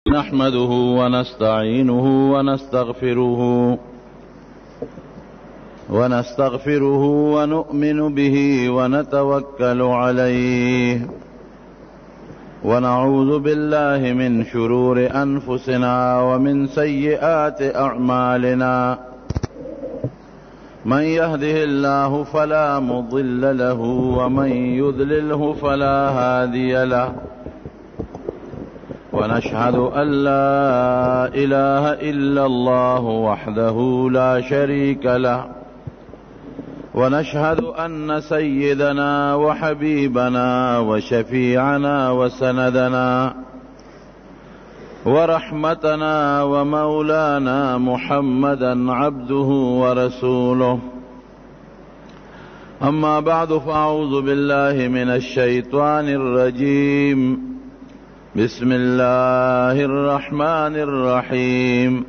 نحمده ونستعينه ونستغفره ونؤمن به ونتوكل عليه ونعوذ بالله من شرور أنفسنا ومن سيئات أعمالنا من يهده الله فلا مضل له ومن يضلله فلا هادي له ونشهد أن لا إله إلا الله وحده لا شريك له ونشهد أن سيدنا وحبيبنا وشفيعنا وسندنا ورحمتنا ومولانا محمدا عبده ورسوله أما بعد فأعوذ بالله من الشيطان الرجيم بسم الله الرحمن الرحيم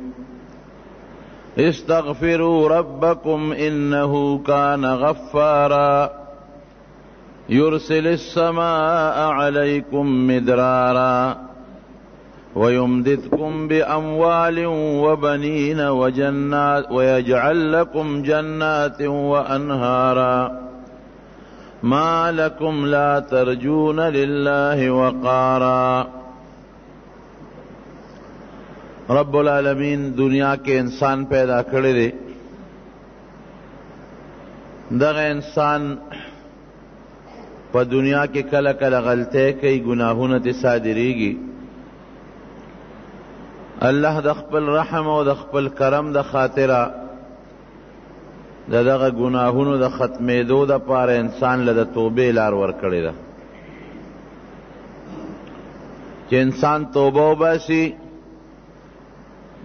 استغفروا ربكم إنه كان غفارا يرسل السماء عليكم مدرارا ويمددكم بأموال وبنين وجنات ويجعل لكم جنات وأنهارا ما لكم لا ترجون لله وقارا. رب العالمین دنیا کے انسان پیدا کرے دے، دغه انسان په دنیا کې کله کله غلطۍ کوي، گناهونه ته صادریږي. الله د خپل رحم او د خپل کرم د خاطره دغه گناهونو د ختمېدو د پاره انسان له توبې لار ورکړې ده، چې انسان توبه وباسي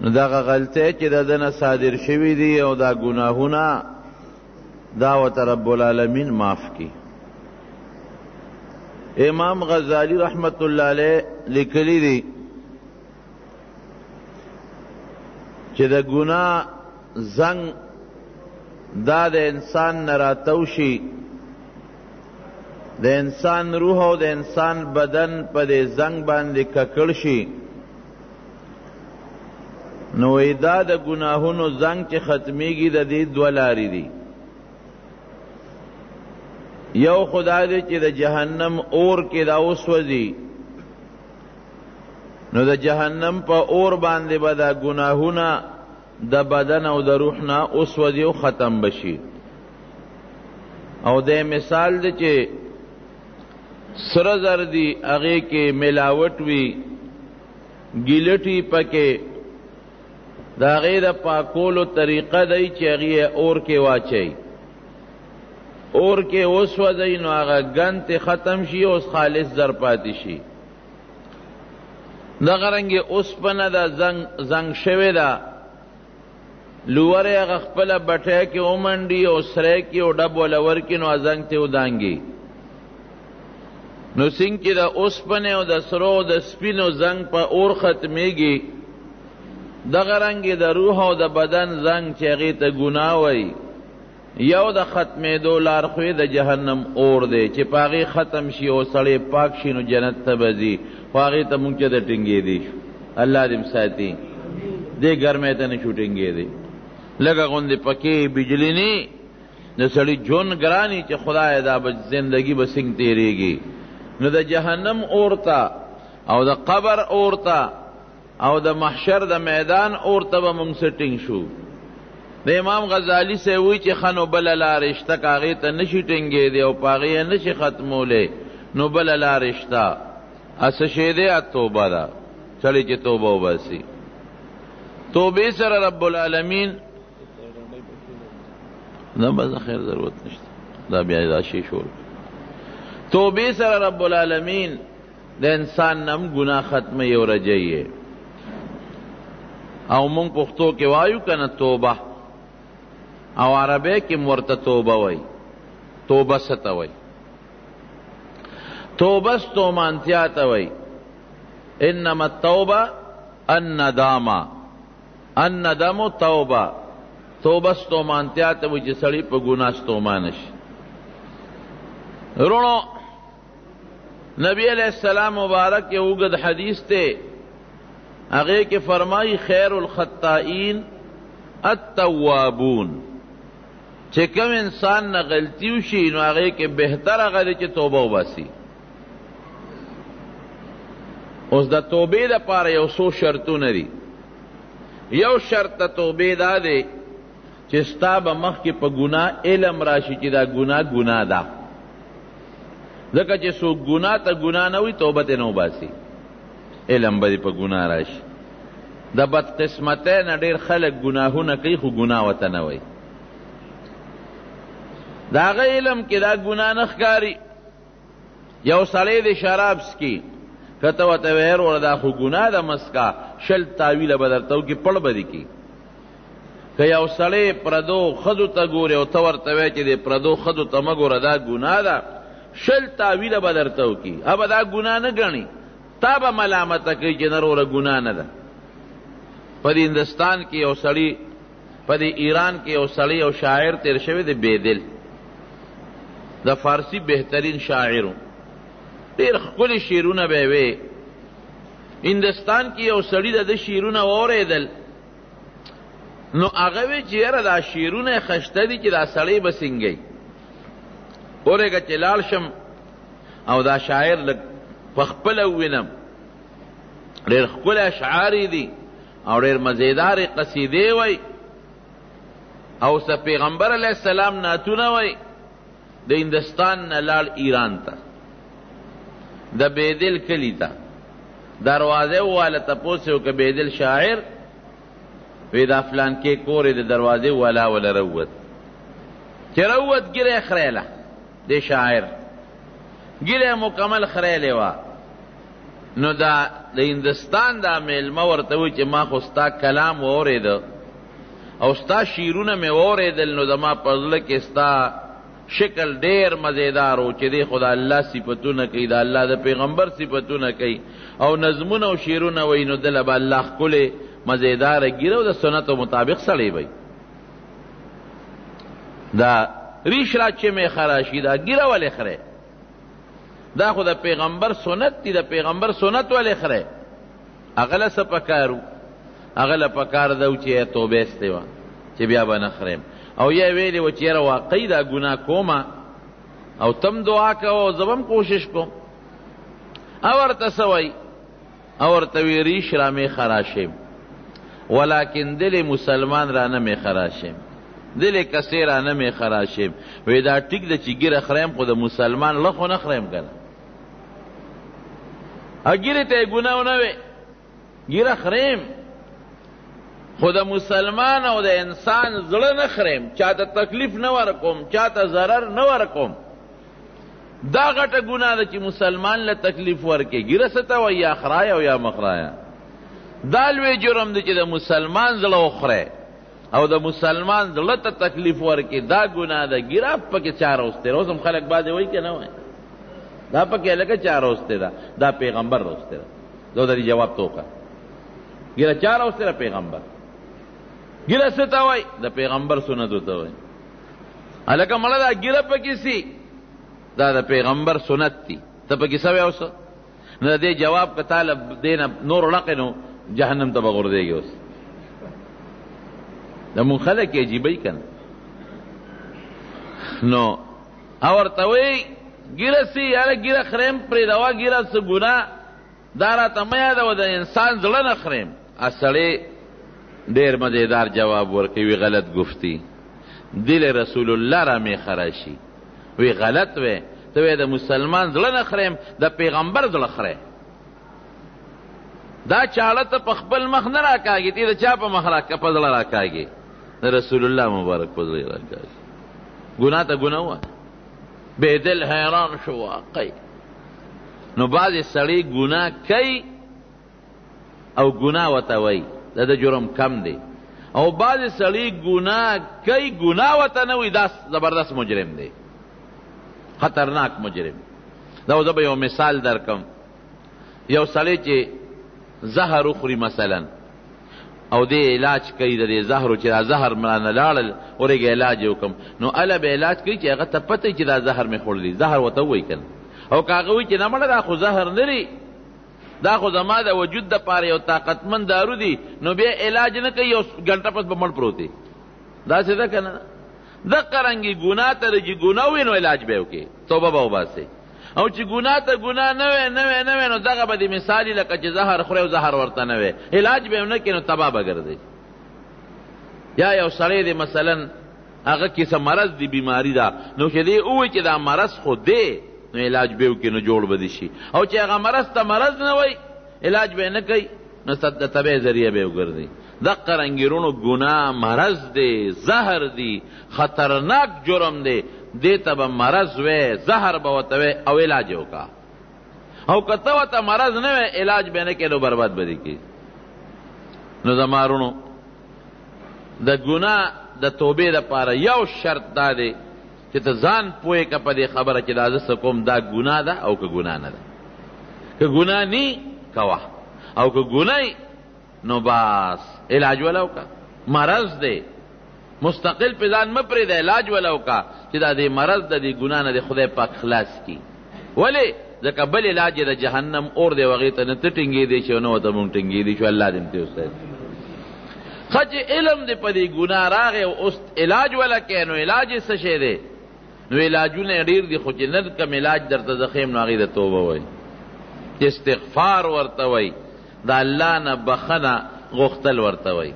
نو دغه غلطۍ چې د دنه صادر شوي دي او دا گناهونه دا ورته رب العالمین معاف کی. امام غزالی رحمت الله علیه لیکلی دی چې د ګناه زنګ دا د انسان نراتو شي، د انسان روح او د انسان بدن په دې زنګ باندې ککړ شي، نو دا د گناهونو زنګ چې ختمیږي د دې دوه لارې دي. یو خدای دی چې د جهنم اور کې دا وسوځي، نو د جهنم په اور باندې به دا گناهونه د بدن او د روح نه وسوځي او ختم بشي. او د مثال دی چې سره زر دی هغې کې ملاوټ وي، ګیلټي پکې، د هغې د پاکولو طریقه دی چې هغې اور کې واچوي، اور کې وسوځوي نو هغه ګند ته ختم شي، اوس خالص زر پاتې شي. دغه رنګې اوسپنه ده زنګ شوې ده، لوړې هغه خپله بټۍ کې ومنډي او سری کې او ډب وله ورکړي نو زنګ ته ودانګي. نو څنګه چې د اوسپنې او د سرو او د سپینو زنګ په اور ختمیږي، دغه رنګې د روح او د بدن زنګ چې هغې ته ګناه وایي، یو د ختمېدو لارښوی د جهنم اور دی چې په هغې ختم شي او سړی پاک شي نو جنت ته به ځي، خو هغې ته مونږ چېرته ټینګېدی شو. الله دې ساتي، دې ګرمۍ ته نه شو ټینګېدی. لږه غوندې پکې بجلي نه د سړي ژوند ګراني چې خدای دا به زندګي به څنګه تېرېږي. نو د جهنم اور ته او د قبر اور ته او د محشر د میدان اور ته به مونږ سټینګ شو. د امام غزالی سے وی چې خنو بل لارې شته که هغې ته نشي ټینګېدی او په هغې یې نشي ختمولی نو بل لارې شته. څه شی دی؟ توبه ده. سړی چې توبه وباسي، توبې سره رب العالمین نه بس خیر ضرورت نشته، دا بیا دا شی شور. توبې سره رب العالمین د انسان نم ګناه ختموي او رجوي. او مونږ پښتو کې وایو کنه توبه، او عربی کې ورته توبه وای. توبه څه ته وای؟ توبه ستومانتیا ته وای. انما التوبه الندامه، الندم توبه. توبه ستومانتیا ته وای چې سړی په ګناه ستومان شي. رونو نبی علیہ السلام مبارک یہ اوگد حدیث تے هغه کې فرمایي خیر الخطائین التوابون، چې کوم انسان نه غلطي وشي نو هغه کې بهتر هغه دی چې توبه وباسي. اوس د توبې لپاره یو څو شرطونه دي. یو شرط د توبې دا دی چې ستا به مخکې په ګناه علم راشي چې دا ګناه ده، ځکه چې څوک ګناه ته ګناه نه وي توبه ترې نه وباسي، علم به دې په ګناه راشي. د بدقسمتۍ نه ډېر خلک ګناهونه کوي خو ګناه ورته نه وایي. د هغه علم کې دا ګناه نه ښکاري. یو سړی د شراب څکي، که ته ورته وایې وروره دا خو ګناه ده مسکه، 20 تاویله به درته وکړي، پړ به دې کړي. که یو سړی پردو ښځو ته ګوري او ته ورته وایې چې د پردو ښځو ته مه ګوره دا ګناه ده، 20 تاویله به درته وکړي، هغه دا ګناه نه ګڼي، تا به ملامته کوي چې نه وروره ګناه نه ده. په دې هندوستان کې یو سړی، په دې ایران کې یو سړی، یو شاعر تیر شوی دی بیدل، د فارسی بهترین شاعر، ډېر ښکلي شعرونه به یې وی. هندوستان کې یو سړي د ده شعرونه واورېدل، نو هغه وی چې یاره دا شعرونه یې خشته دي چې دا سړی به څنګه وي. اورېږه چې لاړ شم او دا شاعر لږ په خپله ووینم، ډېر ښکلي اشعار یې دي او ډېر مزیدارې قصیدې وی، او څه پیغمبر علیه السلام نعتونه وی. د هندوستان نه لاړ ایران ته، د بیدل کلي ته، دروازه والا تپوس یې وکړه بیدل شاعر، وی دا فلانکې کور یې د دروازې والا وله روت، چې روت ګیره یې خریله، د شاعر ګیره یې مکمل خریلې وه. نو دا د هندوستان دا میلمه ورته وی چې ما خو ستا کلام واورېده او ستا شعرونه مې واورېدل، نو زما په زړه کې ستا شکل ډیر مزیدار و چې دی خو د الله صفتونه کوي، د الله د پیغمبر صفتونه کوي او نظمونه او شعرونه وایي، نو دله به الله ښکلې مزیداره ګیره او د سنتو مطابق سړی وی. دا ریش را چې مې خراشي، دا ګیره ولې خره؟ دا خو د پیغمبر سنت دی، د پیغمبر سنت ولې خره؟ هغه له څه پکارو؟ هغه له پکار ده چې توبه استوه چې بیا به نه خریم. او یا ویلی و چې یاره واقعي دا ګناه کومه او تم دعا کوه او زه به هم کوشش کوم. او ورته څه وایي؟ او ورته وی ریش را مې خراشیم ولیکن دل مسلمان را نه مې خراشیم، دل کسې را نه مې خراشیم. وی دا ټیک ده چې ګیره خریم خو د مسلمان له خو نه خریم که نه. ګیرې ته یې ګناه ونه وی، ګیره خریم خو د مسلمان او د انسان زړه نه خریم، چاته تکلیف نه ورکوم، چاته ضرر نه ورکوم. دا غټه ګناه ده چې مسلمان له تکلیف ورکې. ګیره څه ته وایي؟ یا خرایا او یا مخرایا. دا لوی جرم دی چې د مسلمان زړه وخوری او د مسلمان زړه ته تکلیف ورکې، دا ګناه ده. ګیره پکې چا راوستی؟ اوس هم خلک بعضې وایي که نه وایي؟ دا پکې لکه چا راوستی ده؟ دا پیغمبر راوستی ده. دا د دې جواب تو وکړه. ګیره چا راوستی ده؟ پیغمبر. ګیره څه ته وایي؟ د پیغمبر سنتو ته وایي. هلکه مړه دا ګیره پکې سي، دا د پیغمبر سنت دی، ته پکې څه وایې اوس؟ نو د دې جواب که تا له دې نه نور ړقې نو جهنم ته به غورځېږي. اوس زمونږ خلک یې عجیبه که نه. نو او ورته وایي ګیره سي، یاره ګیره خریم پرېږدوه، ګیره څه ګناه دا راته مه یادوه، د انسان زړه نه خریم. سړی ډیر مزیدار جواب ورکوي، غلط گفتی، دل رسول الله را می خراشی. وی غلط وی، ته وی د مسلمان زړه نه خریم، د پیغمبر زړه خره. دا چاړه ته په خپل مخ نه راکاږي، تی د چا په مخ په زړه راکاږي؟ د رسول الله مبارک په زړه راکاږي. ګناه ته ګناه وه. بیدل حیران شو واقعي. نو بعضې سړی ګناه کوي او ګناه ورته وایي، د جرم کم دی. او بعضې سړی ګناه کوي، ګناه ورته نه وایي، دا زبردست مجرم دی، خطرناک مجرم. دا زه به یو مثال درکم. یو سړی چې زهر وخوري مثلا او دې علاج کوي د دې زهرو، چې دا زهر مرانه لاړل ورېږه علاج یې وکړم، نو اله به علاج کوي چې هغه ته پته چې دا زهر مې خوړلی، زهر ورته ووایي که نه. او که هغه وایي چې نه مړه دا خو زهر نه دی، دا خو زما د وجود د پاره یو طاقتمند دارو دی، نو بیا علاج نه کوي، یو ګنټه پس به مړ پروت دی. داسې ده که نه؟ دقه رنګې ګناه ته چې ګناه وي نو علاج به یې وکړي، توبه به وباسئ. او چې ګناه ته ګناه نه وی نو دغه به د مثالي لکه چې زهر خوري او زهر ورته نه وی، علاج به یې ونه کړي نو تباه به ګرځي. یا یو سړی دی مثلا هغه کې څه مرض دی، بیماري ده، نو چې دی ووایي چې دا مرض خو دی نو علاج به یې وکړي نو جوړ به دې شي. او چې هغه مرض ته مرض نه وی علاج به یې نه کوي نو د تبې ذریعه به یې وګرځي. دقه رنګې وروڼو ګناه مرض دی، زهر دی، خطرناک جرم دی، دې ته به مرض وی، زهر به ورته وی او علاج یې وکړه. او که ته ورته مرض نه وی علاج به یې نه کړې نو برباد به دې کړي. نو زما وروڼو د ګناه د توبې دپاره یو شرط دا دی چې ته ځان پوهې که په دې خبره چې دا زه څه کوم دا ګناه ده او که ګناه نه ده. که ګناه نی کوه، او که ګناه نو بس علاج ولا وکړه. مرض دی مستقل په ځان مه پرېږده، علاج ولا وکړه چې دا دې مرض د دې ګناه نه د خدای پاک خلاص کړي. ولې؟ ځکه بل علاج یې د جهنم اور دی، هغې ته نه ته ټینګېدی شي او نه ورته مونږ ټینګېدی شو. الله دې امتیاز وساتي. ښه چې علم دې په دې ګناه راغی او اوس علاج ولا کوې نو علاج یې څه شی دی؟ نو علاجونه یې ډېر دي، خو چې نه کم علاج درته زه ښیم نو هغې د توبه وایي، استغفار ورته وایي، د الله نه بخنه غوښتل ورته وایي،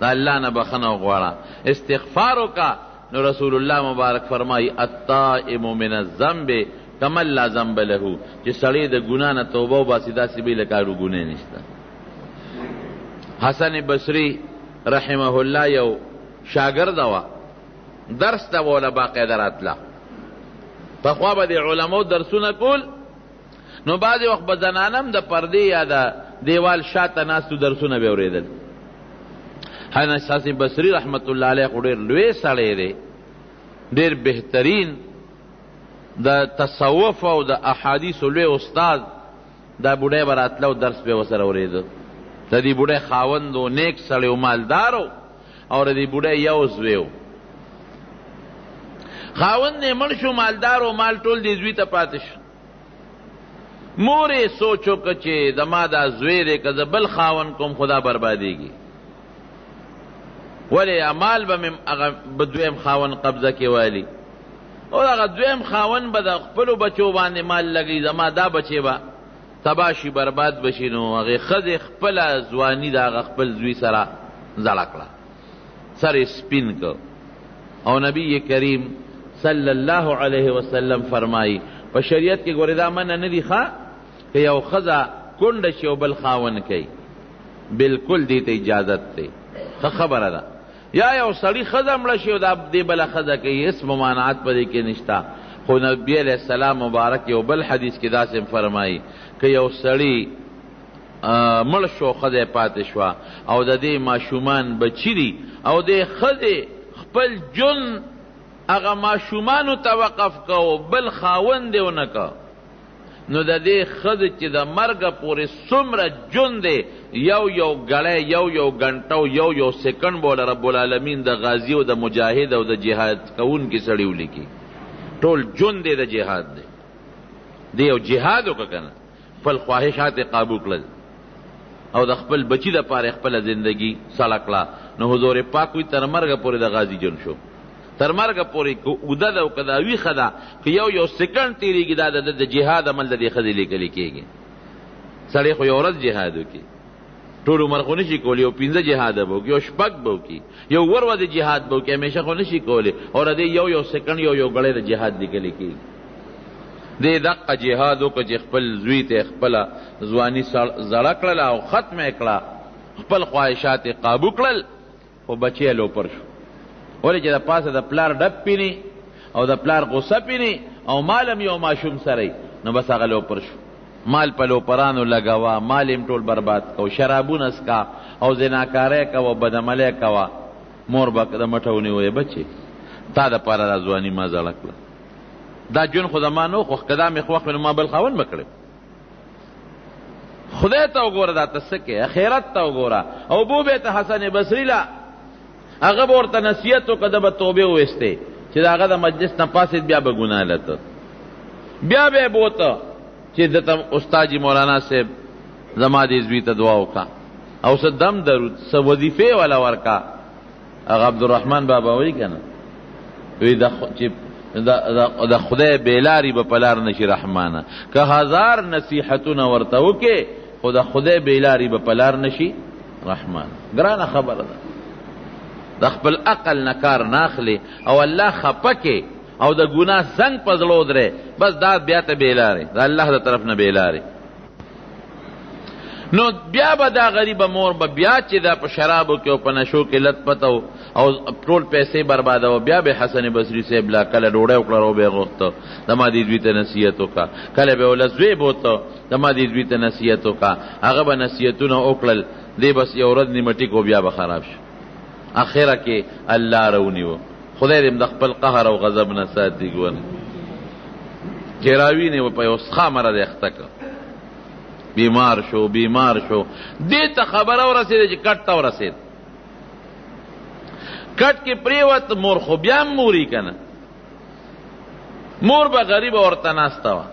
د الله نه بخنه وغواړه، استغفار وکړه. نو رسول الله مبارک فرمایي التائب من الذنب کمن لا ذنب له، چې سړی د ګناه نه توبه وباسي داسې به لکه اړو ګناه نشته. حسن بصري رحمه الله یو شاګرده وه، درس ته وله باقاعده راتله. پخوا به د علماو درسونه کول، نو بعضې وخت به زنانم د پردې یا د دیوال شاته ناستو درسونه به اورېدل. حسن بصري رحمت الله علیه خو ډېر لوی سړی دی، ډېر بهترین د تصوف او د احادیثو لوی استاد. دا بوډی به راتله او درس به ورسره اورېده. د دې بوډی خاوند و، نیک سړی و، مالدار و، او د دې بوډی یو زوی و. خاوند یې مړ شو، مالدار و، مال ټول دې زوی ته پاتې شو. مور یې سوچ وکړه چې زما دا زوی دی که زه بل خاوند کوم خدا بربادېږي. ولې مال به مې هغه دویم خاوند قبضه کې والي، او هغه دویم خاوند به د خپلو بچو باندې مال لګي، زما دا بچې به تباه شي، برباد بشي. نو هغې ښځې خپله ځواني د هغه خپل زوی سره زړه کړه، سر یې سپین کړ. او نبی کریم صلی الله علیه وسلم فرمایي په شریعت کې ګورې دا منع نه دي ښه که یو ښځه کونډه شي او بل خاوند کوي، بلکل دې ته اجازت دی، ښه خبره ده. یا یو سړي ښځه مړه شي او دا دې بله ښځه کوي، هېڅ ممانعت په دې کې نشته. خو نبي علیه السلام مبارک یو بل حدیث کې داسې فرمایي که یو سړي مړ شو، ښځه پاتې شوه او د دې ماشومان بچي دي، او دې ښځې خپل جون هغه ماشومانو ته وقف کو، بل خاوند یې ونه که، نو د دې ښځې چې د مرګه پورې څومره جون دی، یو ګړی یو ګنټه یو سیکنډ به رب العالمین د غازي او د مجاهد او د جهاد کوونکي سړي ولیکي. ټول جون دی د جهاد دی. دی یو جهاد وکړه که نه، خپل خواهشات یې قابو کړل او د خپل بچي دپاره خپله زندګي سړه کړه. نو حضور پاک وایي تر مرګه پورې د غازي جون شو، تر مرګه پورې که اوده ده او که دا ویښه ده، که یو سیکنډ تېرېږي دا د جهاد عمل د دې ښځې لیکلی کېږي. سړی خو یو ورځ جهاد وکړي، ټول عمر خو نشي کولی، یو 15 جهاد به وکړي، یو شپږ به وکړي، یو ورځ جهاد به وکړي، همیشه خو نشي کولی. او د دې یو سیکنډ یو ګړی د جهاد لیکلی کېږي. دې دقه جهاد وکړه چې خپل زوی ته خپله ځواني زړه کړله او ختمه یې کړه، خپل خواهشات یې قابو کړل، خو بچی یې لوپر شو. ولې چې د پاسه د پلار ډب پینی او د پلار غصه پینی او مالم یو ماشوم سره، نو بس هغه لوپر شو. مال په لوپرانو لګوا، مال یې ټول برباد کو، شرابونه څکا او زناکاری کوه، بدعملی کوه. مور به د مټه ونیوی بچې تا دپاره دا ځواني ما زړه کړه، دا جون خو زما نه خوښ، که دا مې خوښ وي نو ما بل خاوند به کړی. خدای ته وګوره دا ته څه کوې، اخرت ته وګوره. او بو به ته حسن بصري له هغه به ورته نصیحت وکړه، ده به توبې وویستې چې د هغه د مجلس نه پاسېد، بیا به ګناه لته، بیا به یې بوته چې دته استاد جي مولانا صاحب زما دې زوی ته دعا وکړه او څه دم درود څه وظیفې ولا ورکا. هغه عبدالرحمن بابا وایي که نه وی د خدای بیلاری به پلار نشي رحمانه، که هزار نصیحتونه ورته وکې خو د خدای بیلاری به پلار نشي رحمانه. ګرانه خبره ده، د خپل عقل نه کار ناخلي او الله خفه کې او د ګناه زنګ په زړه ودرې، بس دا بیا ته بیلارې د الله د طرف نه بیلارې. نو بیا به دا غریبه مور به بیا چې دا په شرابو کې او په نشو کې لت پته او ټول پیسې بربادوه، بیا به حسن بصري صاحب لا کله ډوډۍ وکړه او به غوښته زما دې زوی ته نصیحت وکړه، کله به ولس زوی بوته زما دې زوی ته نصیحت وکړه، هغه به نصیحتونه وکړل، دی بس یو ورځ نیمه ټیک و بیا به خراب شو. اخره کې الله رونیو. خدای دې د خپل قهر او غضب نه ساتي. ګونه چې راوینې په یو څخه مرض اخته کړ، بیمار شو دې ته خبره ورسېده چې کټ ته ورسېد، کټ کې پریوت مور خو بیا موري که نه، مور به غریبه ورته ناسته وه،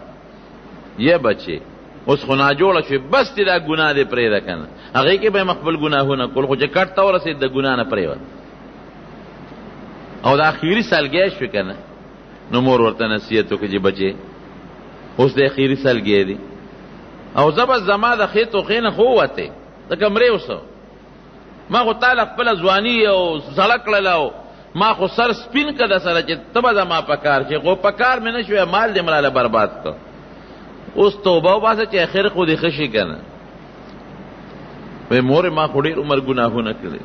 یه بچې اوس خو ناجوړه شوې، بس دې دا ګناه دې پرېږده که نه، هغې کې به یې خپل ګناهونه کول، خو چې کټ ته ورسېد د ګناه نه پرېوت او د اخري سلګۍ شوې که نه. نو مور ورته نصیحت وکړه چې بچې اوس د اخري سلګۍ دي او زه بس زما د خېټو خې نه خو ووتې د کمرې اوسه، ما خو تاله خپله ځواني او سړه کړله او ما خو سر سپین که د سره چې ته به زما په کار شې، خو په کار مې نه شوې، مال دې مراله برباد کړ. اوس توبه وباسه چې اخر خو دې ښه شي که نه. وایي مورې ما خو ډېر عمر ګناهونه کړي،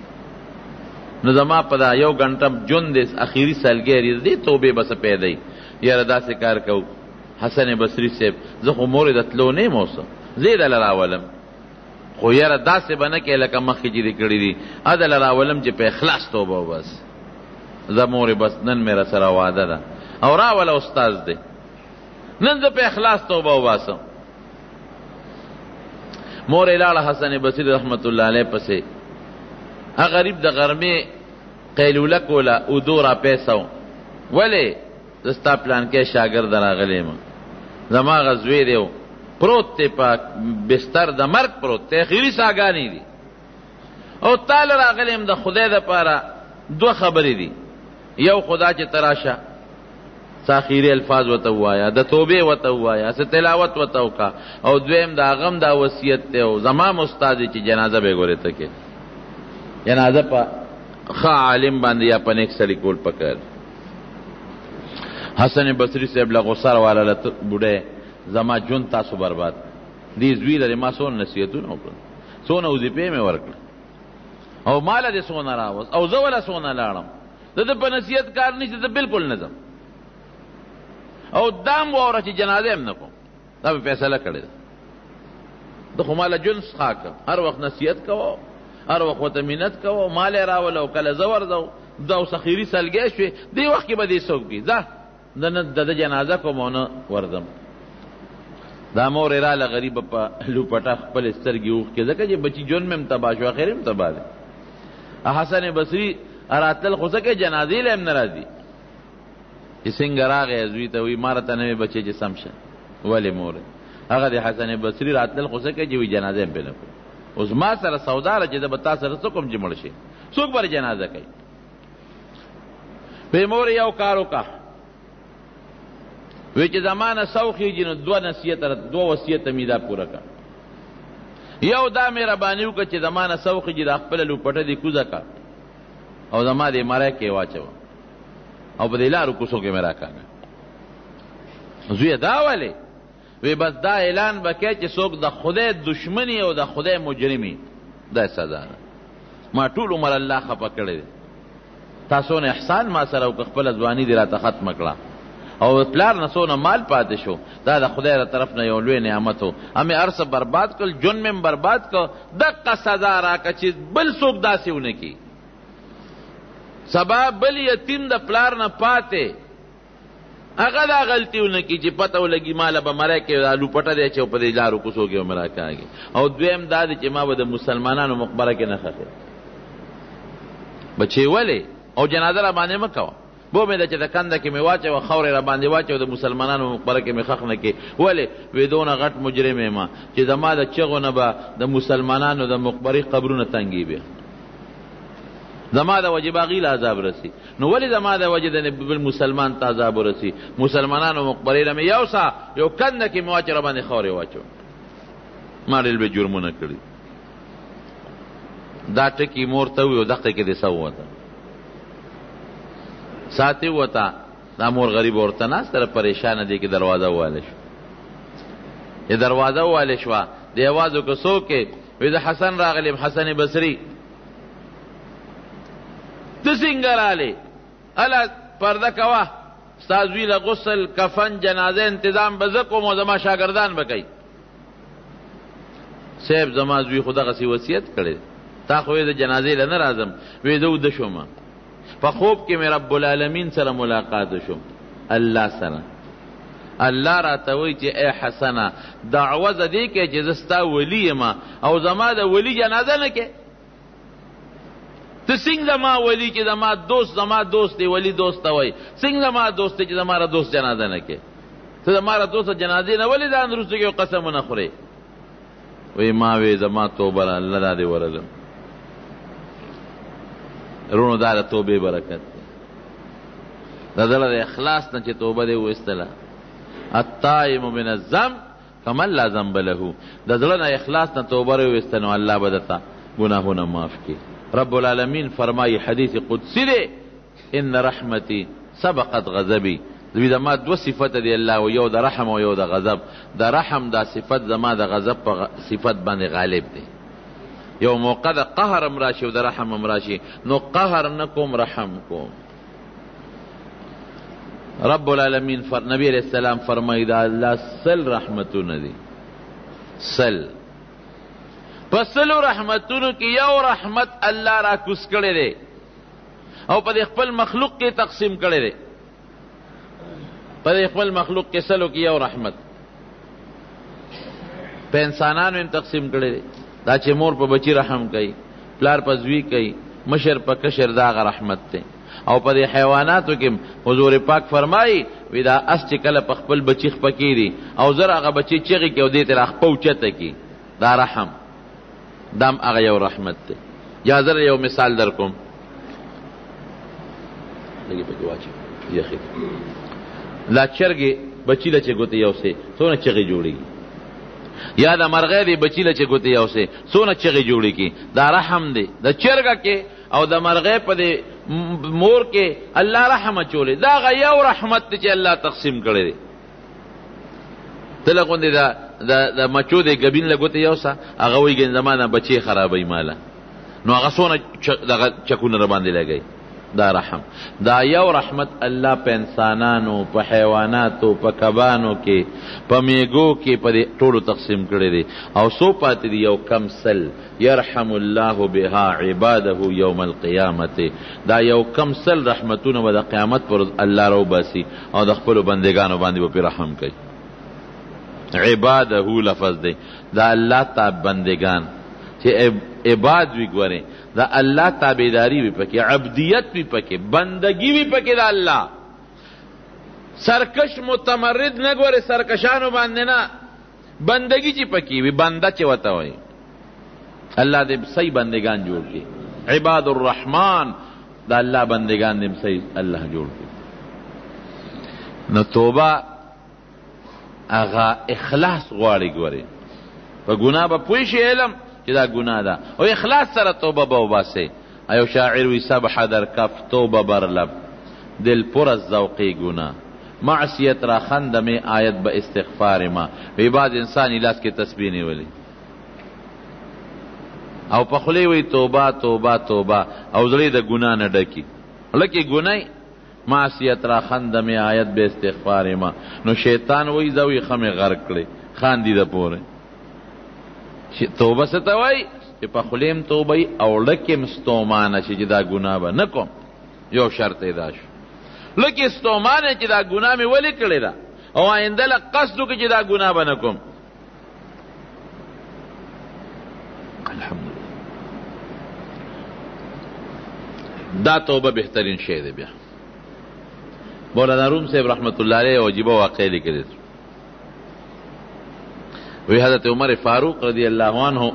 نو زما په دا یو ګنټه ژوند دی اخري سالګۍ دې توبې به څه پیدا وي. یاره داسې کار کوو حسن بصري صاحب، زه خو مورې د تلو نه یم اوسه، زه یې دله راولم، خو یاره داسې به نه کوې لکه مخکې چې دې کړي دي، دله راولم چې په اخلاص توبه وباسې. زه مورې بس نن مې راسره واده ده او راوله استاذ دی، نن زه په اخلاص توبه وباسم. مور یې لاړه حسن بصري رحمت الله علیه پسې، هغه غریب د غرمې قیلوله کوله اودو را پیسه، ولې زه ستا پلانکی شاګرد راغلی یم، زما هغه زوی دی پروت دی په بستر د مرګ پروت دی، اخري ساګانې دي او تاله راغلی یم د خدای دپاره دوه خبرې دي، یو خدا چې ته راشه څه اخري الفاظ ورته ووایه، د توبې ورته ووایه، څه تلاوت ورته وکړه، او دویم د هغه هم دا وصیت دی او زما هم استاد دی چې جنازه به یې ګورې ته کې، جنازه په ښه عالم باندې یا په نیک سړي کول پکار. حسن بصري صاحب له غوسه راواله بوډۍ زما ژوند تاسو برباد، دې زوی لرې ما څونه نصیحتونه وکړل، څونه وظیفې مې ورکړه او ماله دې څونه راوست او زه وله څونه لاړم، زه د په نصیحت کار نشته، زه بلکل نه ځم او دام واوره چې جنازه هم نه کوم، دا مې فیصله کړې ده. ده خو ماله ژوند څښا کړ، هر وخت نصیحت کوه، هر وخت ورته منت کوه، مال یې راوله او کله زه ورځو دا اوس اخري سلګۍ شوې، دې وخت کې به دې څوک وي، ځه د ده جنازه کوم او نه ورځم. دا مور یې راله غریبه په لوپټه خپلې سترګې اوښکې، ځکه چې بچي ژوند مې هم تباه شو، اخر هم تباه دی. حسن بصري راتلل خو څه کوي جنازې له هم نه راځي، چې څنګه راغی زوی ته وایي ما راته نه وې بچې چې سم شه، ولې مورې هغه د حسن بصري راتلل خو څه کوي چې وایي جنازه هم پرې نه کوي. اوس ما سره سودا ده چې زه به تا سره څه کوم چې مړ شي، څوک به جنازه کوي. وایي مورې یو کار وکړه، وی چې زمانه سوخیږي نو دوه وصیته مې دا پوره کړه، یو دا مهرباني وکړه چې زمانه سوخیږي دا خپله لوپټه دې کوزه کړه او زما دې مری کې واچوه او په دې لارو کوڅو کې مې راکاږه. زویه دا ولې؟ وی بس دا اعلان به کوې چې څوک د خدای دشمني او د خدای مجرمي، دا سزا ده. ما ټول عمر الله خفه کړی دی، تاسو نه احسان ما سره وکړه، خپله ځواني دې راته ختمه کړه او پلار نه څونه مال پاتې شو، دا د خدای را طرف نه یو لوی نعمت و، همې هر څه برباد کړل، ژوند مې برباد کړ، دقه سزا راکړه چې بل څوک داسې ونه کړي. سبا بل یتیم د پلار نه پاتې هغه دا غلطي ونه کړي چې پته ولګي ماله به مری کې دا لوپټه دی چې په دې لارو کوڅو کې به مې راکاږي. او دویم دا دی چې ما به د مسلمانانو مقبره کې نه خښې بچې، ولې او جنازه را باندې مه کوه، بو مې د چې د کنده کې مې واچوه خاورې را باندې واچوه د مسلمانانو مقبره کې مې خښ نه کې. ولې وې دونه غټ مجرم یم چې زما د چغو نه به د مسلمانانو د مقبرې قبرونه تنګي بیا زما د وجه باغی له عذاب رسی. نو ولې زما د وجه د بل مسلمان ته عذاب ورسی؟ مسلمانانو مقبرې له مې یوسه یو کنده کې مې واچوه را باندې خاورې واچوه. ما ډېر به جرمونه کړي. دا ټکي مور ته وي او دقه کې دې څه ووته ساتي وته. دا مور غریب ورته ناسته پریشانه دی کې دروازه وواله شو. یې دروازه وواله شوه د اواز وکړه څوک یې؟ وی د حسن راغلی حسن بصري. ته څنګه رالې؟ هله پرده کوه ستا زوی له غسل کفن جنازه انتظام به زه کوم او زما شاګردان به کوي. صاحب زما زوی خو دغسې وصیت کړی تا خو د جنازې له نه راځم. وی زه وده شوم په خوب کې مې رب العالمین سره ملاقات شوم الله سره. الله راته وایي چې ای حسنه دعوه زه دې کې چې زه ستا ولی یم او زما د ولی جنازه نه کې. ته څنګه زما ولی چې زما دوست دی ولی دوست ته وایي څنګه زما دوست دی چې زما را دوست جنازه نه کې؟ ته زما را دوست جنازې نه ولې ځان وروسته کې قسمونه خورې؟ وی ما وی زما توبه را الله دا دې ورزم. رونو دا د توبې برکت دی. د زړه د اخلاص نه چې توبه دې وایستله. التائب من الذنب کمن لا ذنب له. د زړه نه اخلاص نه توبه وایسته نو الله به درته ګناهونه معاف کړي. رب العالمین فرمایي حدیث قدسی دی ان رحمتي سبقت غضبي. دوی زما دو صفت دی الله و یو د رحم او یو د غضب. د رحم دا صفت زما د غضب په صفت باندې غالب دی. یو موقع د قهر هم راشي او د رحم هم راشي نو قهر نکوم رحم کوم. رب العالمین نبی علیہ السلام فرمایي دا الله سل رحمتونه دي. سل په سلو رحمتونو کې یو رحمت الله را کوز کړی دی او په خپل مخلوق کې تقسیم کړی دی. په خپل مخلوق کې سلو کې یو رحمت په انسانانو هم تقسیم کړی دی. دا چې مور په بچی رحم کوي پلار په زوی کوي مشر په کشر دا غ رحمت دی. او په حیواناتو کې حضور پاک فرمایي وی دا اس چې کله په خپل بچی خپکیری او زر هغه بچی چغې کې او دې تر خپو چته کې دا رحم دام هغه یو رحمت دی. یا زر یو مثال در کوم لګي په واچي یخي لا چرګي بچی له چې ګوتې یو سه څونه چغې جوړيږي. یا د مرغې دی بچی له چې ګوتې یو سه څونه چغې جوړيږي. دا رحم دی د چرګه کې او د مرغې په دې مور کې الله رحم چولې. دا غ یو رحمت دی چې الله تقسیم کړی دی. تله غوندې د مچو د ګبین له ګوتې یو سه هغه وایي ګن زمانه بچی خرابوي ماله نو هغه څونه دغه چکونه را باندې لګوي. دا رحم دا یو رحمت الله په انسانانو په حیواناتو په کبانو کې په میګو کې په ټولو تقسیم کړی دی. او سو پاتې دی یو کم سل یرحم الله بها عباده یوم القیامت. دا یو کم سل رحمتونه به د قیامت پر الله رو باسي او د خپلو بندگانو باندې به رحم کوي. عباده لفظ دی دا الله ته بندگان چې عباد وی ګورې دا الله تابعداري وی پکې عبدیت وی پکې بندگی وی پکې دا الله. سرکش متمرد نه ګورې سرکشانو باندې نه بندگی چې پکې وی بنده چې وته وي. الله دې صحیح بندگان جوړ کړي. عباد الرحمن دا الله بندگان دې صحیح الله جوړ کړي. نو توبه هغه اخلاص غواړي ګورې په ګناه به پوه شي علم چې دا ګناه ده او اخلاص سره توبه به وباسي. ایو شاعر وی سبح در کف توبه بر لب دل پر از ذوقی گناه معصیت را خندم آیت به استغفار ما. وی بعض انسان لاس کې تسبیح نیولي او په خولې وی توبه توبه توبه او زړه د ګناه نه ډکی لکه ګناه معصیت را خندم آیت به استغفار ما. نو شیطان وی زوی خمه غرق کړي خاندي د پوره توبه ستوي چې په خلیم توبه او لکه مستومانه چې دا ګناه به نکوم. یو شرط دا شو لکه استومانه چې دا ګناه مې ولې کړی دا او آینده له قصد وکړي چې دا ګناه به نکوم. الحمدلله دا توبه بهترین شی دی. بیا مولانا روم صاحب رحمت الله علیه عجیبه واقعه لیکلی وی حضرت عمر فاروق رضی الله عنه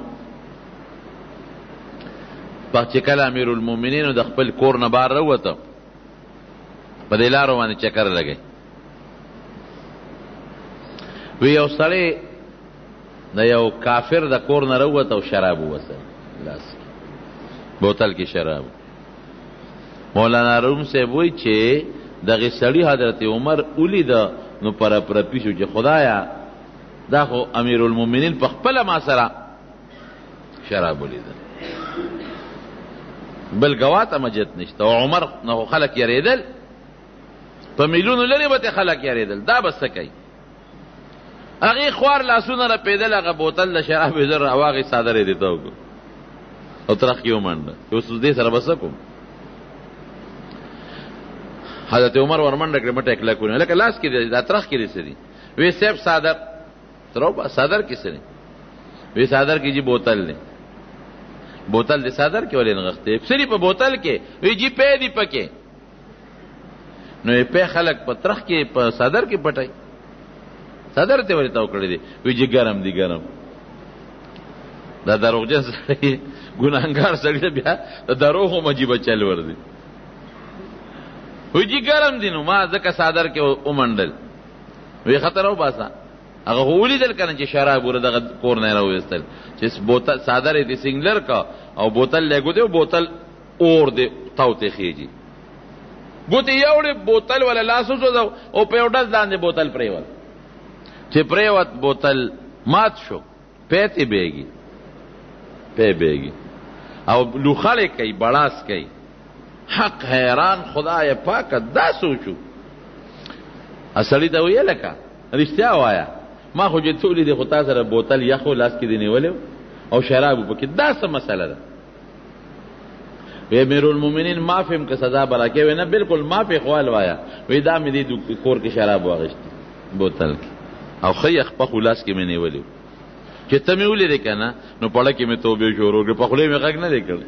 په چې کله امیر المؤمنین د خپل کور نه بار راووته په دې لارو باندې چکر لګی وی یو سړی د یو کافر د کور نه راووته او شراب ووسه لاس بوتل کې شراب. مولانا روم صاحب وی چې دغه سړی حضرت عمر ولیده نو پر پیشو چې خدایا دا خو امیر المؤمنین په خپله ما سره شراب ولیده بل ګوا ته مجد نشته او عمر نه خلک یریدل په میلیونو لرې به خلک یریدل دا به څه کوي هغې خوار لاسونه رپېدل هغه بوتل د شراب یې زر او هغې څادر یې دې ته وکړو او ترخ کې ومنډه اوس دې سره به څه کوم حضرت عمر ورمنډه کړې مټه یې کلک ونیو لکه لاس کې دی دا ترخ کې دې څه دي وی صاحب څادر ترو صادر کې څه دی وی صادر کې جی بوتل دی بوتل دی صادر کې ولې نغښتې سری په بوتل کې وی جی پې دی پکې نو یې پې خلک په ترخ کې په صادر کې پټای صادر ته ولې تاو کړی دی وی جی ګرم دی ګرم دا دروغجن سړی ګناهګار سړی بیا د دروغو مجیبه چل ور دی وی جی ګرم دی نو ما ځکه صادر کې ومنډل وی خطر او باسا هغه ولیدل کنه چې شراب ور دغه کور نه راوېستل چې بوتل صادر دې سنگلر کا او بوتل لګو دی بوتل اور دې تاوته خيږي ګوتې یوړې بوتل ولا لاسو زو او په وډل باندې بوتل پریوت چې پریوت بوتل مات شو پېتی بیگی پې بیگی او لوخاله کوي بڑاس کوي حق حیران خدای پاک دا سوچو اصلي دا ویل کا رښتیا وایا ما خو چې ټولې د خطا سره بوتل یخو لاس کې دی نیولې او شراب پکې دا څه مسله ده وی امیر المؤمنین معافیم که سزا براکې وی نه بالکل معافی خوال وایا وی دا مې دې کور کې شراب واغشتي بوتل کې او خیخ په خلاص کې مې نیولې چې ته مې ولې کنه نو پړه کې مې توبه شروع کړ په خله مې غږ نه لیکل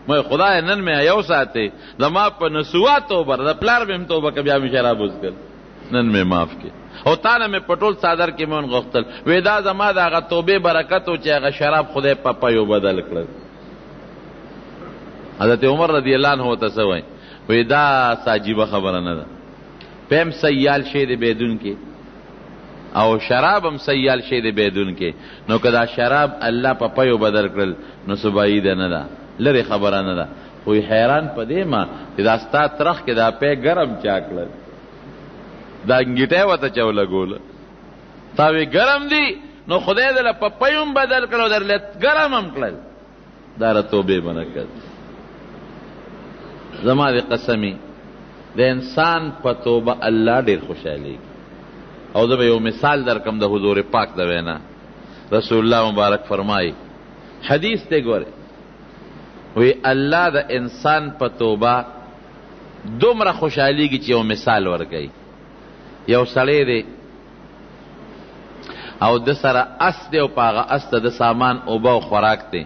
مې خدای نن مې یو ساته زما په نسوات توبه د پلار مې توبه کبیا مې شراب وسکل نن مې معاف کې او تعالی مې پټول صادر کې مون غختل وې دا زما د هغه توبه برکت او چې هغه شراب خدای په پيو بدل کړ. حضرت عمر رضی الله عنه ته سوای وې دا ساجيبه خبره نه ده پم سیال شه دې بدون کې او شراب هم سیال شه دې بدون کې نو کدا شراب الله په پيو بدل کړل نو سبعید نه ده لری خبره نه ده خو حیران پدې ما چې دا ستا ترخ کې دا په ګرم چا کړل دا انګیټه وته چوله ګول تا وی ګرم دی نو خدای دې په پيوم بدل کړو درلت ګرم هم کړل دا توبه برکت زما دې قسمی د انسان په توبه الله ډېر خوشالي او دا یو مثال در کوم د حضور پاک دا وینا رسول الله مبارک فرمایي حدیث ته ګوره وی الله د انسان په توبه دومره خوشاليږي چې یو مثال ورکړي یو سړی دی او د سره اس دی او پاغه اس ته د سامان اوبه او خوراک دی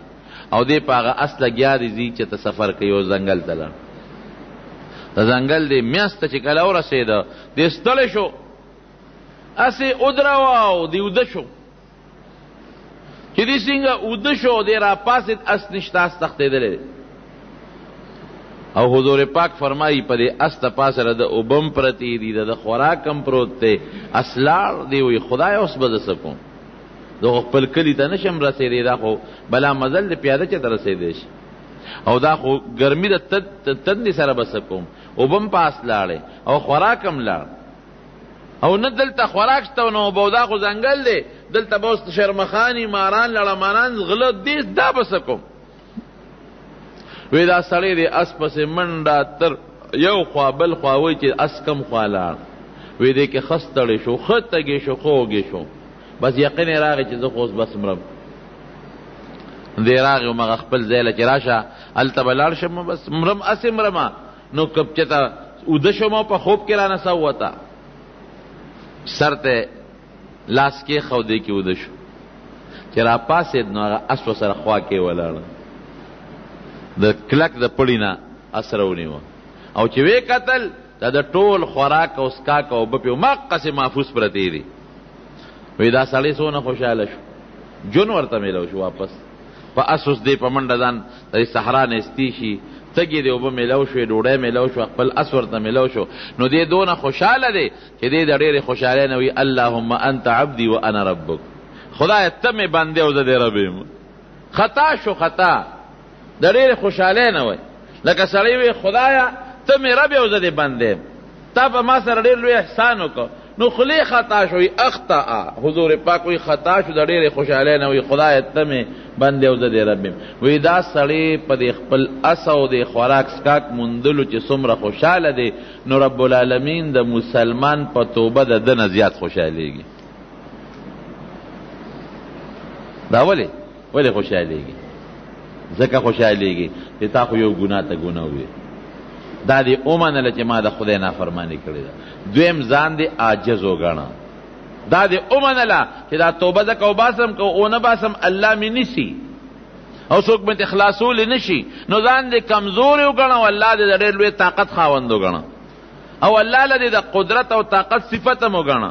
او دی پاغه اس لګیا دی چې ته سفر کوي او ځنګل ته لاړ د ځنګل دی میاشت چې کله ورسېده دی ستړی شو اسې ودراوه دی وده شو چې دی څنګه وده شو دی را پاسېد اس نشته اس تښتېدلی او حضور پاک فرمایي په دې اس ته پاسه د اوبم پرتی دي د خوراک هم پروت دی اسلار دی وی خدای اوس به زه څه کوم زه خپل کلي ته نشم رسېدی دا خو بلا مزل د پیاده چې ته رسېدی شي او دا خو ګرمي د تندې سره به څه کوم اوبم پاس لاړې او خوراک هم لاړ او نه دلته خوراک شته نو اوبه دا خو ځنګل دی دلته به اوس شرمخاني ماران لړمانان غله دي دا به څه کوم وی دا سړی دی اس پسې منډه تر یو خوا بل خوا وی چې اس کم خوا لاړ وی دی کې خستړی شو ښه تږی شو ښه وږی شو بس یقین یې راغی چې زه خو اوس بس مرم دی راغی ومغه خپل ځای له چې راشه هلته به لاړ شم بس مرم اسې مرمه نو کب چې ته اوده شوم په خوب کې رانه سوته سر ته لاس کې خودې کې اوده شو چې را پاسېد نو هغه اس سره خوا کې ولاړه د کلک د پړی نه اثر ونیوه او چې وی قتل د دا د ټول خوراک او اسکاک او اوبه پې مقصې محفوظ پرتې دي. وی دا سړی څونه خوشحاله شو، جون ورته میلو شو واپس په اسوس دی په منډه ځان د صحرا نستی شي، تګې د اوبه میلو شوې، ډوډۍ میلو شو، خپل اس ورته میلو شو. نو دې دونه خوشحاله دی چې دې د ډېرې خوشحالۍ نه وي اللهم انت عبدي وانا ربک، خدای ته مې بندې او زه دې رب یم. خطا شو، خطا د ډېرې خوشحالۍ نه وی، لکه سړی وی خدایا ته مې رب او زه دې بندې یم، تا په ما سره ډېر لوی احسان وکړ. نو خلی خطا شوی اخطا، حضور پاک وی خطا شو د ډېرې خوشحالۍ نه وی خدای ته مې بندې او زه دې رب یم. وی دا سړی په دې خپل اس او د خوراک سکاک موندلو چې څومره خوشحاله دی، نو رب العالمین د مسلمان په توبه د ده نه زیات خوشحالېږي. دا ولې خوشحالېږي؟ ځکه خوشحالېږي چې تا خو یو ګناه ته ګناه وي، دا دې ومنله چې ما د خدای نافرماني کړې ده. دویم ځان دې عاجز وګڼه، دا دې ومنله چې دا توبه ځکه وباسم که ونه باسم الله مې نیسي او څوک مې خلاصولی نشي. نو ځان دې کمزورې وګڼه او الله دې د ډېر لوی طاقت خاوند وګڼه او الله له دې د قدرت او طاقت صفت هم وګڼه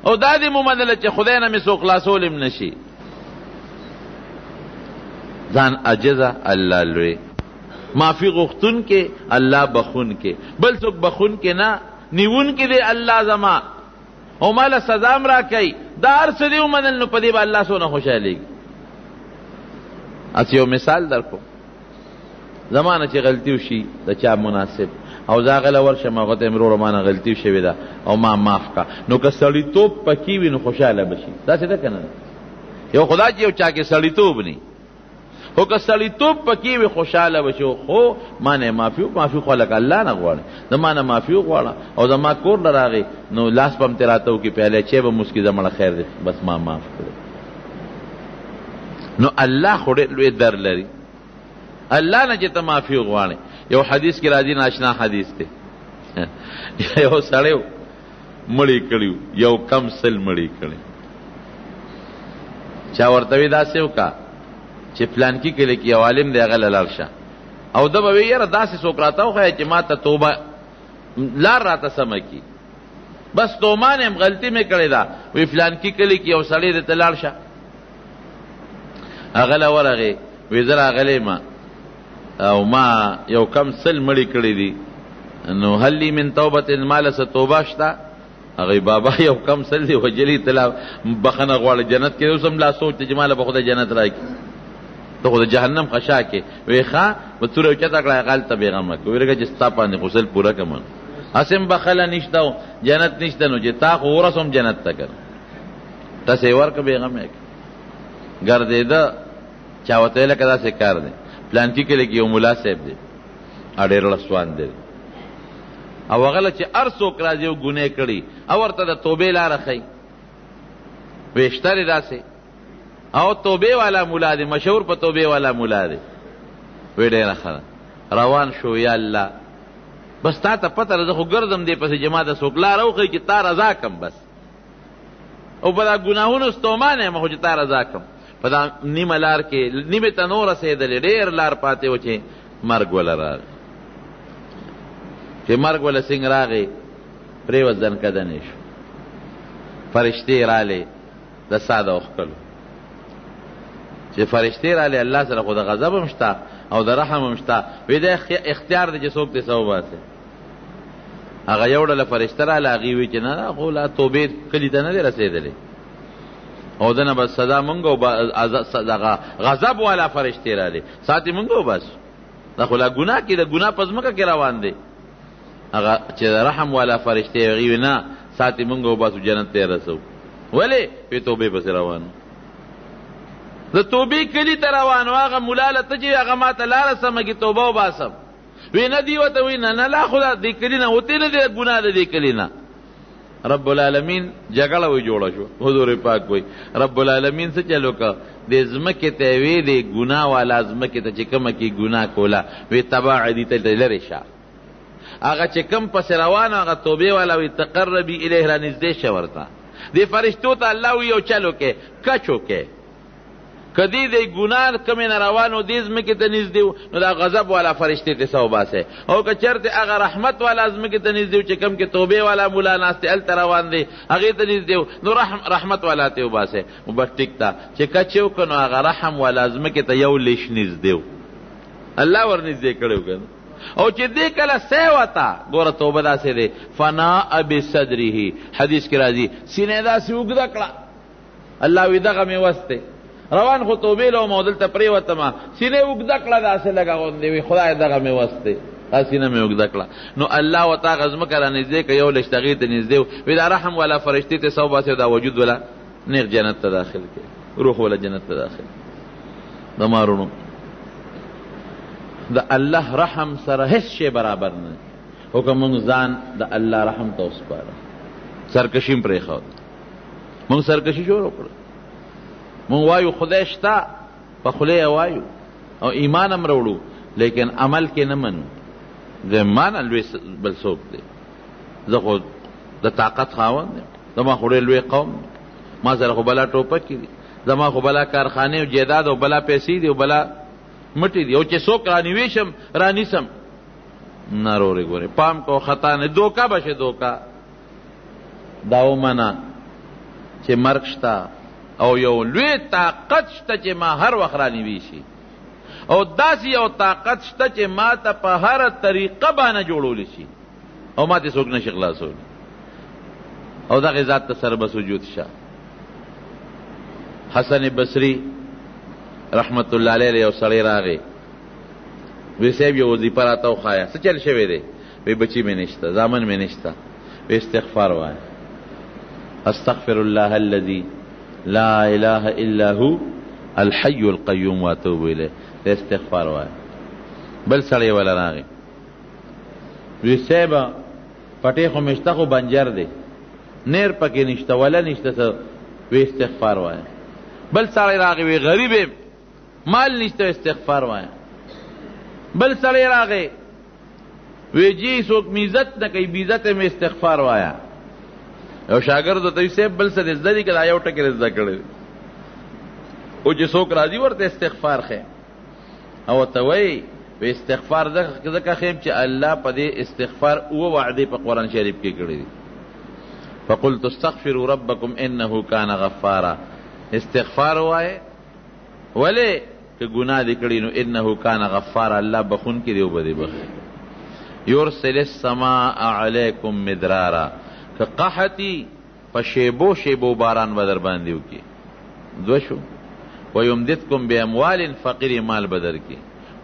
او دا دې ومنله چې خدای نه مې څوک خلاصولی هم نشي. ځان عجزه الله لوی، معافی غختون کې الله بخون کې، بل څوک بخون کې نه، نیون کې دی الله زما او مالا سزام را کوي. دا هر څه دی ومنل نو په دې به الله څونه خوشحالېږي. اس یو مثال در کوم، زمانه چې غلطي وشي د چا مناسب او زه هغه له ورشم هغه ته وروره مانه غلطي شوې ده او ما معاف کا، نو که سړیتوب پکې وي نو خوشحاله به شي. داسې ده که نه؟ یو خدا چې یو چا کې سړیتوب نی خو که سړیتوب پکې وي خوشحاله به شي. خو ما نه معافي خو لکه الله نه غواړي، زما نه معافي وغواړه او زما کور له راغی نو لاس به هم ترې راته وکړي پیاله چای به مسکي زه مړه خیر دی بس ما معاف کړی. نو الله خو ډېر لوی در لري، الله نه چې ته معافي وغواړې. یو حدیث کې راځي، ناشنا حدیث دی، یو سړی مړی کړي، یو کم سل مړی کړي، چا ورته وی داسې وکړه چې پلانکی کلی کې یو عالم دی هغه له لاړ شه او ده به وی یاره داسې څوک راته وښیه چې ما ته توبه لار راته سمه کړي، بس تومان یم غلطي مې کړې ده. وی پلانکی کلی کې یو سړی دی ته لاړ شه. هغه له ورغې وی زه راغلی ما او ما یو کم سل مړي کړي دي، نو هل لی من توبة ماله څه توبه شته؟ هغه بابا یو کم سل دی وجلي تلا بخنه غواړي جنت کې، اوس هم لا سوچ چې ماله به خدای جنت راکړي، ته خو د جهنم خشا کې. وی ښه به توره اوچته کړه هغلته بېغمه کړه، ویې چې ستا باندې غسل پوره کړم، هسې بخله نشته او جنت نشته، نو چې تا خو ورسوم جنت ته کړه تاسې یې ورکړه بېغمه کړه. ګرځېده چا ورته ویله که داسې کار دی، پلانکي کلي کې یو ملا صاحب دی ډېر لسوان دی او هغه له چې هر څوک راځي او ګناه کړي او ورته د توبې لاره ښیي، ویشترې داسې او توبې والا مولا دی، مشهور په توبې والا مولا دی. وی ډېره ښه روان شو، یا الله بس تا ته پته ده زه خو ګرځم دې پسې چې ما ته څوک لاره وښیي چې تا رضا کړم بس، او په دا ګناهونو ستومانه یم خو چې تا رضا کړم. په دا نیمه لار کې نیمې ته نور رسېدلې، ډېر لار پاتې و چې مرګ وله راغی. چې مرګ وله څنګه راغی پرېوت ځنکدنې شو، فرشتې رالې د ساده وښکلو. چې فرشتې رالې الله سره خو د غضب هم شته او د رحم هم شته، وی دا اختیار دی چې څوک دې څه وباسي. هغه یو ډله فرشته راله، هغې وی چې نه خو لا توبې کلي ته نه دی رسېدلی او دنه بس سزا مونږ او دغه غضب والا فرشتې رالې ساتې مونږ وباسو، دا خو لا ګناه کې د ګناه په ځمکه کې روان دی. هغه چې د رحم والا فرشتې هغې وی نه ساتې مونږ وباسو جنت ته یې رسو. ولې؟ وی توبې پسې روانو، د توبې کلي ته روانو. هغه ملا له ته چې هغه ما ته لاره سمه کې توبه وباسم، وی نه دی ورته وی نه لا خدا دې کلي نه وتې نه دی ګناه د دې کلي نه. رب العالمین جګړه وی جوړه شو. حضور پاک وی رب العالمین څه چلو که د ځمکې ته وی د ګناه والا ځمکې ته چې کومه کې ګناه کوله وی تباع دي ته لرې شه، هغه چې کوم پسې روانه هغه توبې والا وی تقربي الیه را نږدې شه ورته. دې فرشتو ته الله وی یو چلو کې کچو کې کدی دی گناه کمی نروانو دیز مکی تنیز دیو نو دا غضب والا فرشتی تی سو باسه او که چرت اغا رحمت والا از مکی تنیز دیو چه کم که توبه والا مولا ناستی ال تروان دی اغی تنیز دیو نو رحمت والا تیو باسه و بس ٹک تا چه کچیو کنو اغا رحم والا از مکی تا یو لیش نیز دیو اللہ ورنیز دی کڑیو کنو او چې دې کله سیوتا ګوره توبه داسې دی فناء بصدره حدیث کې راځي سینې داسې اوږده کړه الله وی دغه مې وسته روان خو توبې له مودل ته پرېوتم سینې اوږده کړه داسې لګه غوندې وی خدای دغه مې وسته سینه مې اوږده کړه نو الله وتا غزمه کرا نږدې که یو لشتغې ته نږدې وی دا رحم والا فرشتي ته سو باسه دا وجود ولا نیغ جنت ته داخل کې روح ولا جنت ته داخل دمارونو دا الله رحم سره هیڅ شی برابر نه او که مونږ ځان د الله رحم ته وسپاره سرکشیم پرې خو مونږ سرکشي شروع کړو مونږ وایو خدای شته په خوله وایو او ایمان هم وروړو لیکن عمل کې نه منو د مان لوی بل څوک دی زه خو د طاقت خاوند یم زما خو ډېر لوی قوم ما سره خو بلا ټوپکې دي زما خو بلا کارخانې او جیداد او بلا پیسې دي او بلا مټی دی او چې څوک رانیویشم رانیسم نارورې ګورې پام کو خطا نه دوکا بشه دوکا دا ومنه چې مرګ شته او یو لوی طاقت شته چې ما هر وخت رانیویشي او داسې یو طاقت شته چې ما ته په هره طریقه باندې جوړولی شي او ما ته څوک نشي خلاصولی او دغه ذات ته سره بس وجود شه حسن بصری رحمت الله علیه یو سړی راغی وی صاحب یو وظیفه راته وښایه څه چل شوی دی وی بچی مې نشته زامن مې نشته وی استغفار وایه استغفر الله الذي لا اله الا هو الحي القيوم واتوب الیه استغفار وایه بل سړی ولا راغی وی صاحب پټې خو مشته خو بنجر دی نیر پکې نشته ولا نشته وی استغفار وایه بل سړی راغی وی غریب مال نشته استغفار وایه بل سړی راغی وی جی څوک عزت نه کوي عزت مې استغفار وایه او شاګرد ته صاحب بل څه زده دي کړه یو ټکی زده کړی او چې څوک راځي ورته استغفار خې او ته وی استغفار ځکه خیم چې الله په دې استغفار او وعده په قرآن شریف کې کړی دي فقلت استغفروا ربكم انه كان غفارا استغفار وایه ولی که گناه دی کړی نو انه کان غفار الله بخون کې دیو بده بخ یرسل السماء علیکم مدرارا که قحطی په شیبو شیبو باران بدر باندې وکي دو شو ويمددکم باموال فقیر مال بدر کی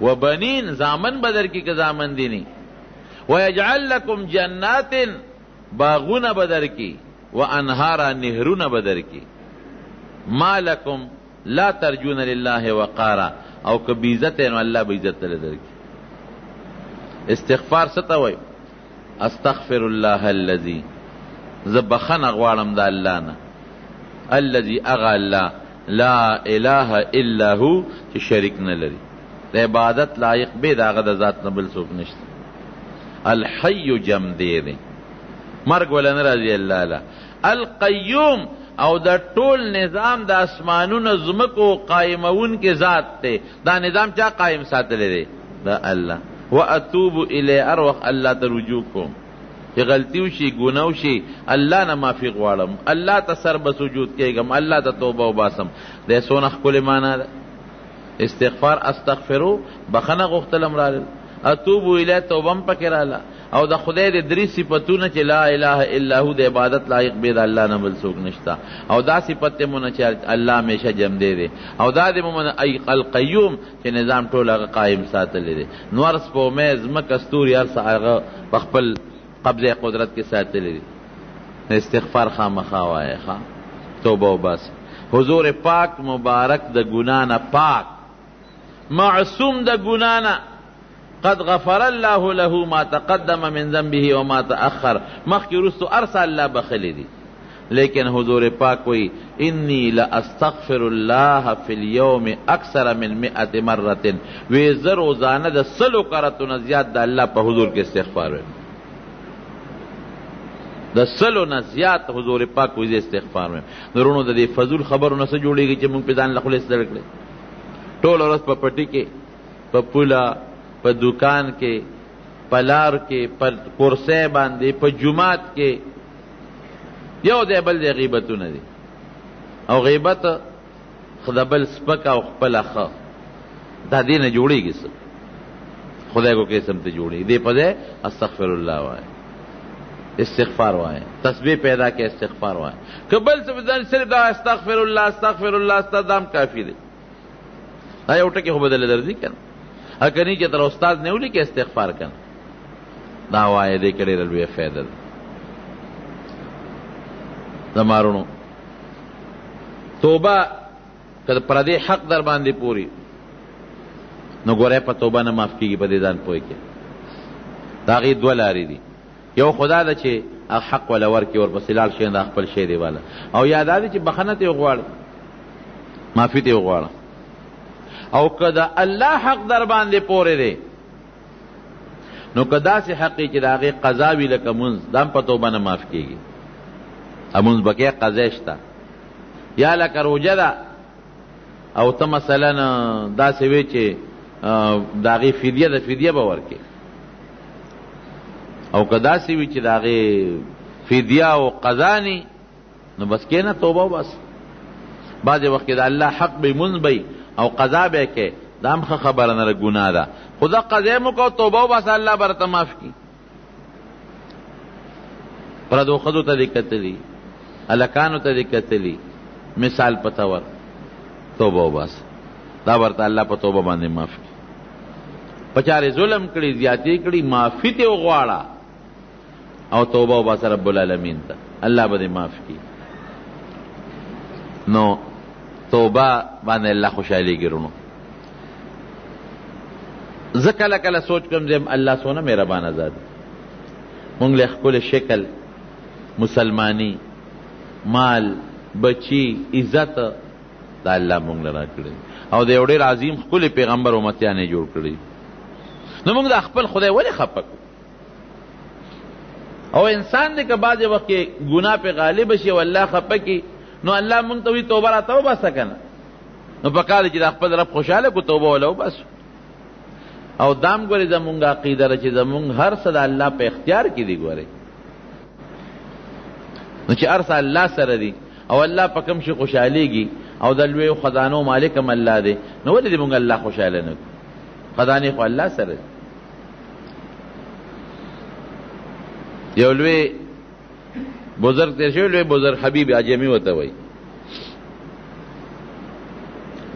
وبنین زامن بدر کی که زامن دینی ويجعل لكم جنات باغون بدر کی وانهارا نهرون بدر کی ما لكم لا ترجون لله وقارا او که بیزت نو الله بیزت لدر کی استغفار ستوي استغفر الله الذي زبخن غوالم دا الله نه الذي اغا الله لا اله الا هو چې شریک نه لري د عبادت لایق به داغه د ذات نه بل څوک نشته الحي جم دی مرګ ولن رضی الله لا القيوم او دا ټول نظام د اسمانونو زمکو قائمون کې ذات ته دا نظام چا قائم ساتلی دی دا الله واتوب الی اروح الله ته رجوع کوم چې غلطی وشي ګناه وشي الله نه معافي غواړم الله ته سر به سجود کېږم الله ته توبه وباسم د سونه ښکلې معنا ده استغفار استغفرو بخنه غوښتلم راغل اتوب الی توبم پکې رااله او د خدای د درې صفاتونه چې لا اله الا هو د عبادت لایق به د الله نه بل څوک نشته او دا صفت مونږ چې الله همیشه جمع دی او دا د مونږ ای القیوم چې نظام ټول هغه قائم ساتلی دی نور سپو مې زمکه استوري هر څه هغه په خپل قبضه قدرت کې ساتلی دی استغفار خامخا وایه ښا توبه وباس حضور پاک مبارک د ګنا نه پاک معصوم د ګنا نه قد غفر الله له ما تقدم من ذنبه وما تأخر مخی رستو ارسا اللہ بخلی دی لیکن حضور پاک وی انی لاستغفر اللہ فی اليوم اکثر من 100 مرت وی روزانه د 100 کرتونه زیاد د الله په حضور کې استغفار وی د سلو نه زیات حضور پاک ویزه استغفار مې نورونو د دې فضول خبرو نه څه جوړېږي چې موږ په ځان له خولې ستړی کړی ټول ورځ په پټي کې په پوله په دکان کې په لار کې په کرسۍ باندې په جومات کې یو دی بل دی غیبتونه دي او غیبت خدا بل سپک او خپله ښه دا دې نه جوړېږي څه خدای کو قسم ته جوړېږي دې په ځای استغفر الله وایه استغفار وایه تسبیح پیدا کې استغفار وایه که بل څه صرف دا استغفر الله استغفر الله استدام کافي دی دا یو ټکي خو بدل درځي که نه اکنی چې تر استاد نه ولي کې استغفار کنه دا وایه دې کړي لوی فائدہ ده زمارونو توبه کله پر دې حق در باندې پوری نو ګوره په توبه نه معاف کیږي په دې ځان پوي کې دا غي دوه لارې دي یو خدا ده چې حق ولا ورکی ور پسې لال شي دا خپل شی دی والا او یاد دي چې بخنه ته غواړي معافي ته غواړي او کدا الله حق در باندې پوره دی نو کدا سي حقي چې داغه قضا وی لکه منز دام په توبه نه معاف کیږي امونز بکې قضا شته یا لکه روجه ده او ته مثلا دا څه وی چې داغه فدیه ده فدیه به ورکې او کدا سی وی چې داغه فدیه او قضا ني نو بس کینه توبه بس بعض وخت دا الله حق به منبي او قضا به کې دام خبره نه ګناه ده خدا قضا مو کو توبه بس الله برته معاف کی پر دو خدو ته دکتلی الکانو ته دکتلی مثال پتاور توبه بس دا برته الله په توبه باندې معاف کی پچاره ظلم کړي زیاتی کړي معافی ته وغواړه او توبه بس رب العالمین ته الله به معاف کی نو توبه باندې الله خوشالي ګرونو زکه کله سوچ کوم زم الله سونه مهربان آزاد مونږ له خپل شکل مسلمانی مال بچی عزت دا الله مونږ لرا کړی او د یو ډېر عظیم خپل پیغمبر امتیانه جوړ کړی نو مونږ د خپل خدای ولې خپک او انسان دې که بعض وخت ګناه په غالب شي او الله خپکی نو الله مونږ ته وی توبه را توبه سکنه نو پکاره چې د خپل رب خوشاله کو توبه ولو بس او دام ګورې زمونږ عقیده چې زمونږ هر څه د الله په اختیار کې دی ګورې نو چې هر څه الله سره دی او الله په کوم شي خوشاليږي او د لوی خزانو مالک هم الله دی نو ولې دې مونږ الله خوشاله نه خزانه خو الله سره دی یو لوی بزرگ تیر شوی لوی بزرگ حبیب عجمی وته وای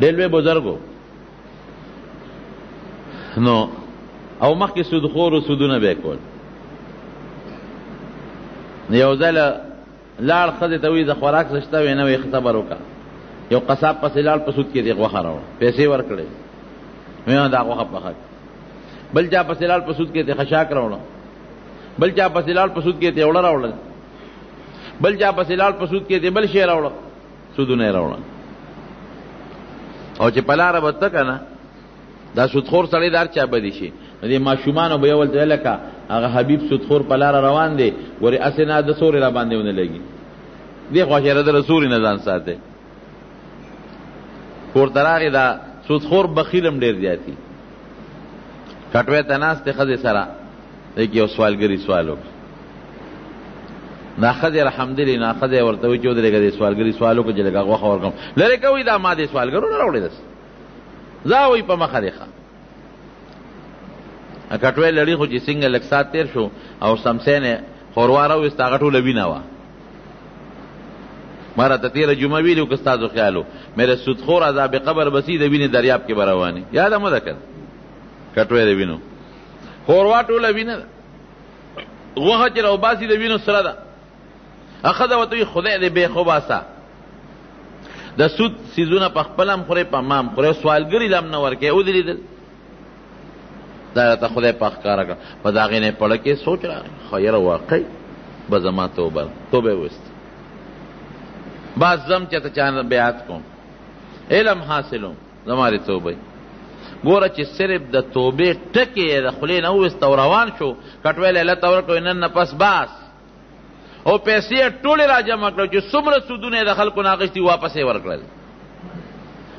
ډېر لوی بزرګو نو او مخکې سودخور او سودونه به کول یو ځل لاړ ښځې ته وایي د خوراک څه شته وی نه وی خبر وکړه یو قصاب پسې لاړ په سود کې دې غوښه راوړه پیسې ورکړې وی دا غوښه پخه بل چا پسې لاړ په سود کې دې خشاک راوړه بل چا پسې لاړ په سود کې دې وړه راوړه بل چا پسې لاړ په سود کې دې بل شی راوړه سودونه راوړه او چې په لاره به ته که نه دا سودخور سړی دار چا بدي شي دې ماشومانو به یو ځای لکه هغه حبیب سودخور په لاره روان دی ورې اسې نه د سورې را باندې ونه لګي دې خواشره د رسول نه ځان ساتي کور ته راغی دا سودخور بخیلم ډېر زیاتي کټوې ته ناستې ښځې سره دیکھ یو سوالګری سوال وکړه دا ښځې الحمدلله ښځې ورته وایي چې ودرېږه دې سوالګري سوال وکړه چې لږه غوښه ورکړم لرې کوي دا ما دې سوالګرو نه راوړې دس ځه وایي په مخه دې ښه کټوې لړي خو چې څنګه لږ ساعت تېر شو او سمسین یې ښوروا راوویسته هغه ټوله وینه وه ما راته تېره جمعه ویلي و که ستاسو خیال و میرے سودخور عذاب قبر بسی د وینې دریاب کې به روانې یاده مه ده که کټوې د وینو ښوروا ټوله وینه ده غوښه چې راوباسي د وینو سره ده ښځه ورته وایي خدای دې بې خوباسه د سود څیزونه په خپل هم خورې په ما هم خورې سوالګري له هم نه ورکوې ودرېدل دا راته خدای په ښکاره کړه په د هغې نه یې پړه کې سوچ راغی ښه یاره واقعي به زما توبه توبه یې ویسته بعض زم چې ته چا بیعت کوم علم حاصلوم زما دې توبه ګوره چې صرف د توبې ټکې یې د خولې نه وویسته او روان شو کټویل یې لته ورکړو نن نه پس باس او پیسې ټولې را جمع کړو چې څومره سودونه د خلکو نه اخیستي واپس یې ورکړل.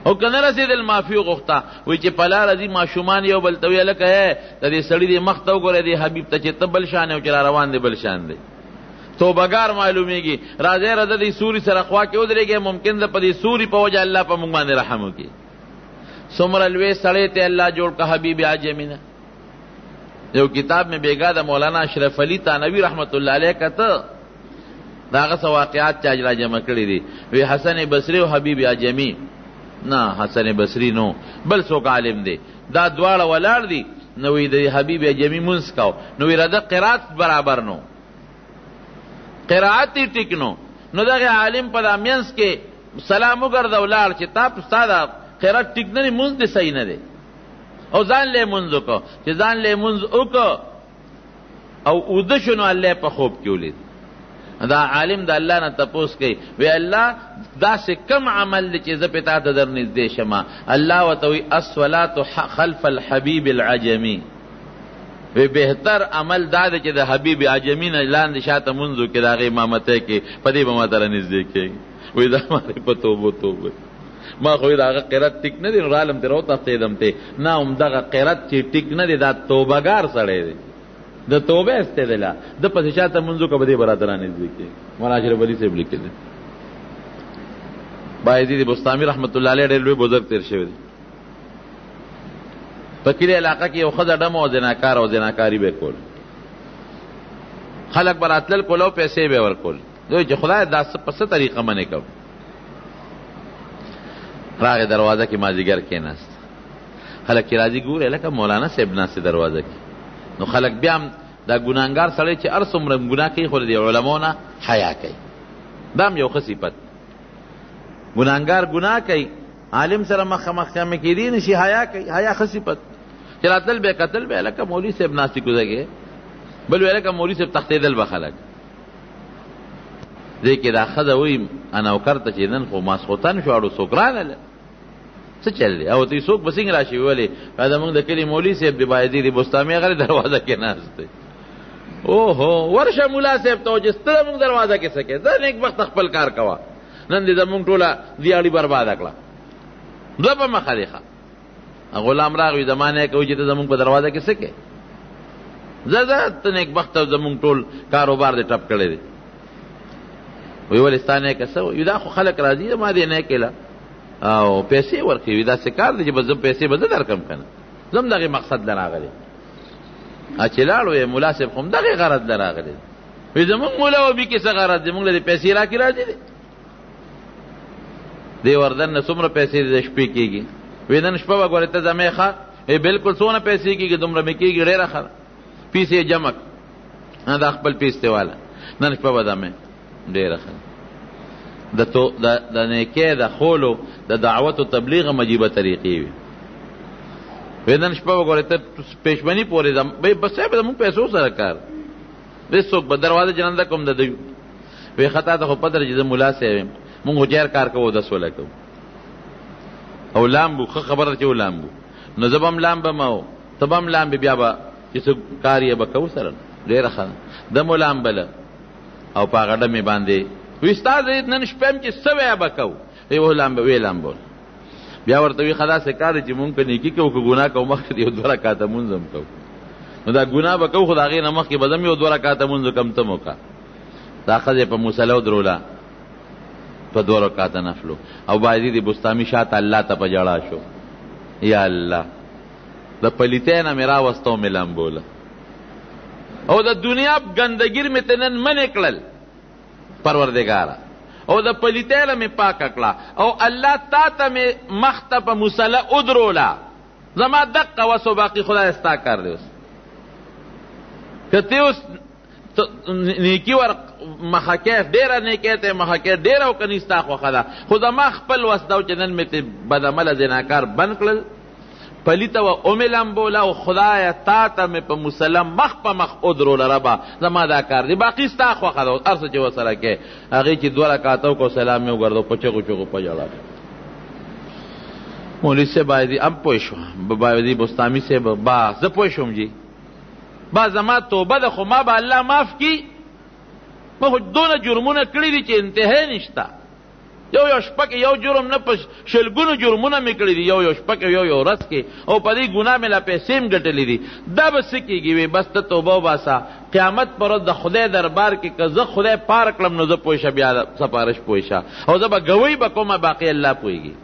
او که نه رسېدل معافي وغوښته، وایي چې په لاره ځي ماشومان یو بل ته وایي هلکه د دې سړي دې مخ ته وګوره دې حبیب ته چې ته بل شان یې او چې را روان دی بل شان دی. توبهګار معلومیږي. راځئ راځه دې سوري سره خوا کې ودرېږئ، ممکن ده په دې سوري په وجه الله په موږ باندې رحم وکړي. څومره لوی سړی ته الله جوړ که حبیب عجمي نه. یو کتاب میں بیگا دا مولانا اشرف علی تانوی رحمت اللہ علیہ کته دا هغه واقعات چا را جمع کړی دي. وی حسن بصری او حبیب عجمی، نه حسن بصری نو بل څوک عالم دی، دا دواړه ولاړ دي. نو وی د حبیب عجمی منس کاو، نو وی راده قرات برابر نو، قرات ټیک نو. نو دغه عالم په امینس کې سلام وګرځاو ولاړ چې تاسو ساده قرات ټیک نه منځ دي صحیح نه دی. او ځان له منځ وکړو چې ځان له منځ وکړو او اوده شنو الله په خوب کې ولید. دا عالم د الله نه تپوس کوي، وی الله داسې کم عمل دی چې زه پې تا ته در نږدې شمه. الله ورته وایي الصلاة خلف الحبیب العجمي. وی بهتر عمل دا دی چې د حبیب عجمي نه لاندې شاته منځ وکړي، د هغې امامتی کې په دې به ما ته رانږدې کېږي. وایي دا مالې په توبو توبه ما خو د هغه قرت ټیک نه دی، نو رالم ترې وتښتېدم ته نه هم دغه قرت چې ټیک نه دی دا توبهګار سړی دی، د توبه استدلا د پسې شاته منځو که به دې به راته رانږدې کېږي. مولانا اشرف علي صاحب لیکلي. بایزید بستامي رحمت الله علیه ډېر لوی بزرګ تېر شوی دی. په کلي علاقه کې یو ښځه ډمه او زناکار او زناکاري به کول، خلک به راتلل کول او پیسې به ورکول. دوی چې خدای دا په څه طریقه منې کوو. راغې دروازه کې مازدیګر کېناست، خلک چې راځي ګورې لکه مولانا صاحب ناست دروازه کې. نو خلک بیا هم دا ګناهګار سړی چې هر څومره ګناه کوي خو د علماو نه حیا کوي. دا هم یو ښه صفت. ګناهګار ګناه کوي، عالم سره مخامخ کېدی نه شي، حیا کوي. حیا ښه صفت. چې راتل به قتل به لکه مولوي صاحب ناستې کوزه بل وی لکه مولوي صاحب تښتېدل به خلک. دې کې دا ښځه وایي انا وکرته چې نن خو ماسخوتن شو اړو څوک رانله څه چل دی. او ته څوک به څنګه راشي ولې دا موږ د کلي مولوي صاحب د بایزید بستامي هغه دروازه کې ناست دی. اوهو ورشه ملا صاحب ته چې ستره موږ دروازه کې څه کې ځه نیک وخت خپل کار کوه، نن دې زموږ ټوله دیاړي برباده کړه. دوه په مخه دی ښه. غلام راغی زمانه کوي چې ته زموږ په دروازه کې څه کې ځه ته نیک وخت زموږ ټول کاروبار دې ټپ کړی دی. وی ولې ستا نه که څه وي دا خو خلک راځي ما دې نه کېله او پیسې ورکوي. دا څه کار دی چې به زه پیسې به زه درکړم که نه، زه هم دغې مقصد له راغلی. چې لاړ وی ملا صاحب خو هم دغې غرض له راغلی. وی زمونږ مولا وبي کې څه غرض دی، مونږ له دې پیسې راکې راځي دی. دې وردن نه څومره پیسې د شپې کېږي. وی نن شپه به ګورې ته زمې ښه بلکل څونه پیسې کېږي دومره مې کېږي ډېره ښه پیسې جمع دا خپل پیسې والا نن شپه به زمې ډېره ښه. د نیکۍ د خولو د دعوت و تبلیغ مجیبه طریقې وي. وی نن شپه به ګورې ته پېشمني پورې بس صاحب زمونږ پیسو سره کار بس څوک به دروازه جننده کوم د دوی. وی خطا ته خو پته چې زه ملا صاحب یم، مونږ خو جیر کار کوو 10 وله کوو او لامبو ښه خبره چې و لامبو نو زه به هم لامبم او ته به هم لامبې بیا به چې څه کار یې به کوو سره ډېره ښه ده مو لامبله او په هغه ډمې باندې وی ستا نن شپه هم چې څه وی به کوو وی لامبه وی لامبول. بیا ورته وی ښه داسې کار دی چې مونږ که نیکي کوو که ګناه کوو مخکې یو 2 رکعاته مونځ هم کوو. نو دا ګناه به کوو خو د هغې نه مخکې به زه هم یو 2 رکعاته مونځ وکړم ته م وکړه. دا ښځې په مصله ودروله په 2 رکعاته نفلو او بایزید بستامي شاته الله ته په جړا شو. یا الله د پلیتۍ نه مې راوسته او مې لامبوله او د دنیا ګندګیر مې ته نن منې کړل پروردګاره او د پلیتۍ نه مې پاکه کړه او الله تا ته مې مخ ته په مصله ودروله. زما دقه وس و باقي خدای ستا کار دی. اوس که ته اوس نیکی ور مخکې ډېره نیکۍ ته مخکې ډېره او که نی ستا خوښه ده خو زما خپل وس ده چې نن مې ته بدعمله زناکار بند کړل پلیته و او مې لمبوله او خدایه تا ته مې په مصله مخ په مخ ودروله ربه زما دا کار دی باقي ستا خوښه ده. هر څه چې ورسره کې هغې چې 2 رکعاته وکړو سلام مې وګرځو په چغو چغو په ژړا. مولوي صاحب باید هم پوه شو باید بستامي صاحب با زه پوه شوم جي با زما توبه ده خو ما به الله معاف کی ما خو دونه جرمونه کړي دي چې انتها نشته. یو شپه کې یو جرم نه، په شلګونو جرمونه مې کړي دي یو شپه کې یو ورځ کې، او په دې ګناه مې لا پیسې هم ګټلې دي. دا به څه کېږي وی؟ بس ته توبه وباسه، قیامت پر ورځ د خدای دربار کې که زه خدای پار کړم نو زه پوه شه، بیا سپارش پوه شه، او زه به ګوی به کومه، باقي الله پوهېږي.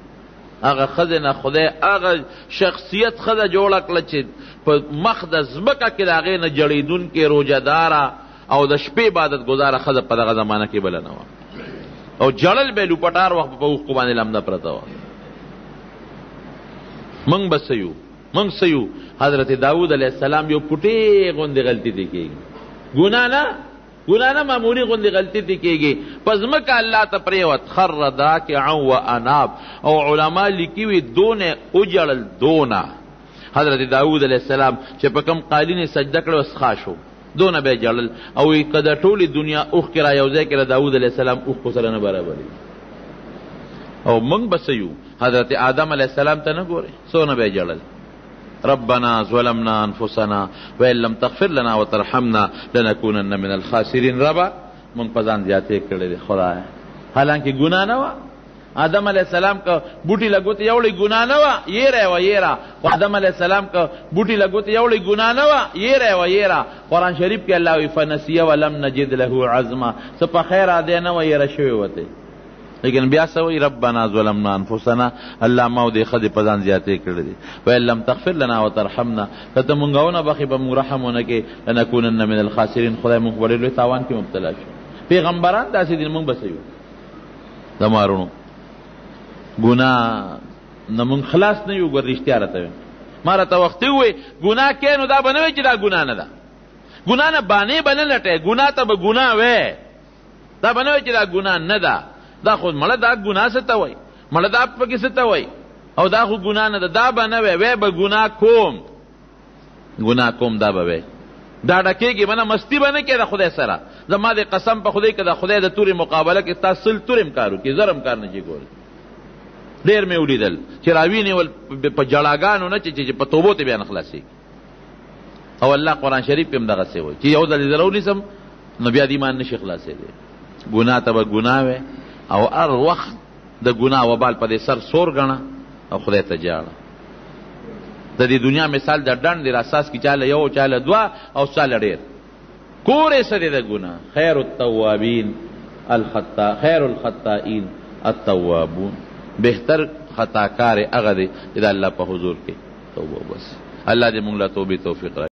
هغه ښځې نه خدای هغه شخصیت ښځه جوړه کړه چې په مخ د ځمکه کې د هغې نه جړېدونکې روژهداره او د شپې عبادت گزاره ښځه په دغه زمانه کې بله نه وه، او جړل به لوپټار وخت په اوښکو باندې لمده پرته وه. موږ به څه یو؟ موږ څه یو؟ حضرت داود علیه السلام یو پټې غوندې غلطي دې کېږي، ګناه نه معمولي غوندې غلطي دې کېږي. په ځمکه الله ته پرېوت، خر داکعا و اناب، او علما لیکي وي دونه وجړل دونه حضرت داود علیه السلام چې په کوم قالین سجده کړه وسخا شو، دونه به جړل، او که د ټولې دنیا اوښکې را یو ځای کې داود علیه السلام اوښکو سره نه برابرې. او موږ به څه یو؟ حضرت آدم علیه السلام ته نه ګورې څونه به جړل، ربنا ظلمنا انفسنا وان لم تغفر لنا وترحمنا لنكونن من الخاسرین. ربا موږ په ځان زیاتې کړې دي خدایه، حالانکه ګناه نه وه. آدم علیہ السلام کا بوټي لګوت یوړی ګناه نه وه، یېره آدم علیہ السلام کا بوټي لګوت یوړی ګناه نه وه، یېره. قرآن شریف کې الله وی فنسیه ولم نجد له عزما، څه په خیر عادی نه وه، یېره شوې وته. لیکن بیا څه وایي؟ ربنا ظلمنا انفسنا، الله ما دې ښځې په ځان زیاتې کړې دي، وان لم تغفر لنا وترحمنا، که ته مونږ ونه بخې به مونږ رحم ونه کې، لنکونن من الخاسرین، خدای مونږ په ډېر لوی تاوان کې مبتلا شو. پیغمبران داسې دي، مونږ به څه یو؟ د مارونو ګناه نه مونږ خلاص نه یو. ګور رښتیا راته ویم، ما راته وختي ووایي ګناه کې، نو دا به نه وایي چې دا ګناه نه ده، ګناه نه بانې به نه لټوې، ګناه ته به ګناه وې، دا به نه وایي چې دا ګناه نه ده. دا خو مړه دا ګناه څه ته وایي، مړه دا پکې څه ته وایي، او دا خو ګناه نه ده، دا به نه وی به ګناه کوم، دا به وی. دا ډکېږي به نه، مستي به نه کې د خدای سره. زما د قسم په خدای که د خدای د تورې مقابله کې تا سل تورې کار وکړي، زرم کار نه شي کولی. ډېر مې ولیدل چې راوینېول په جړاګانو نه، چې په توبو ته بیا نه خلاصېږي. او الله قرآن شریف کې هم دغسې وایي چې یو ځل یې زه راونیسم نو بیا د ایمان نه شي خلاصېدی. ګناه ته به ګناه وی، او هر وخت د ګناه وبال په دې سر سور ګڼه او خدای ته جاړه. د دې دنیا مثال د ډنډ دی، راساس کې چاله یو، چاله دوه، او چاله ډېر. کور یې څه دی د ګناه؟ خیر التوابین خیر الخطائین التوابون، بهتر خطاکار هغه دی چې د الله په حضور کې توبه وباسي. الله دې موږ له توبې توفیق راکړي.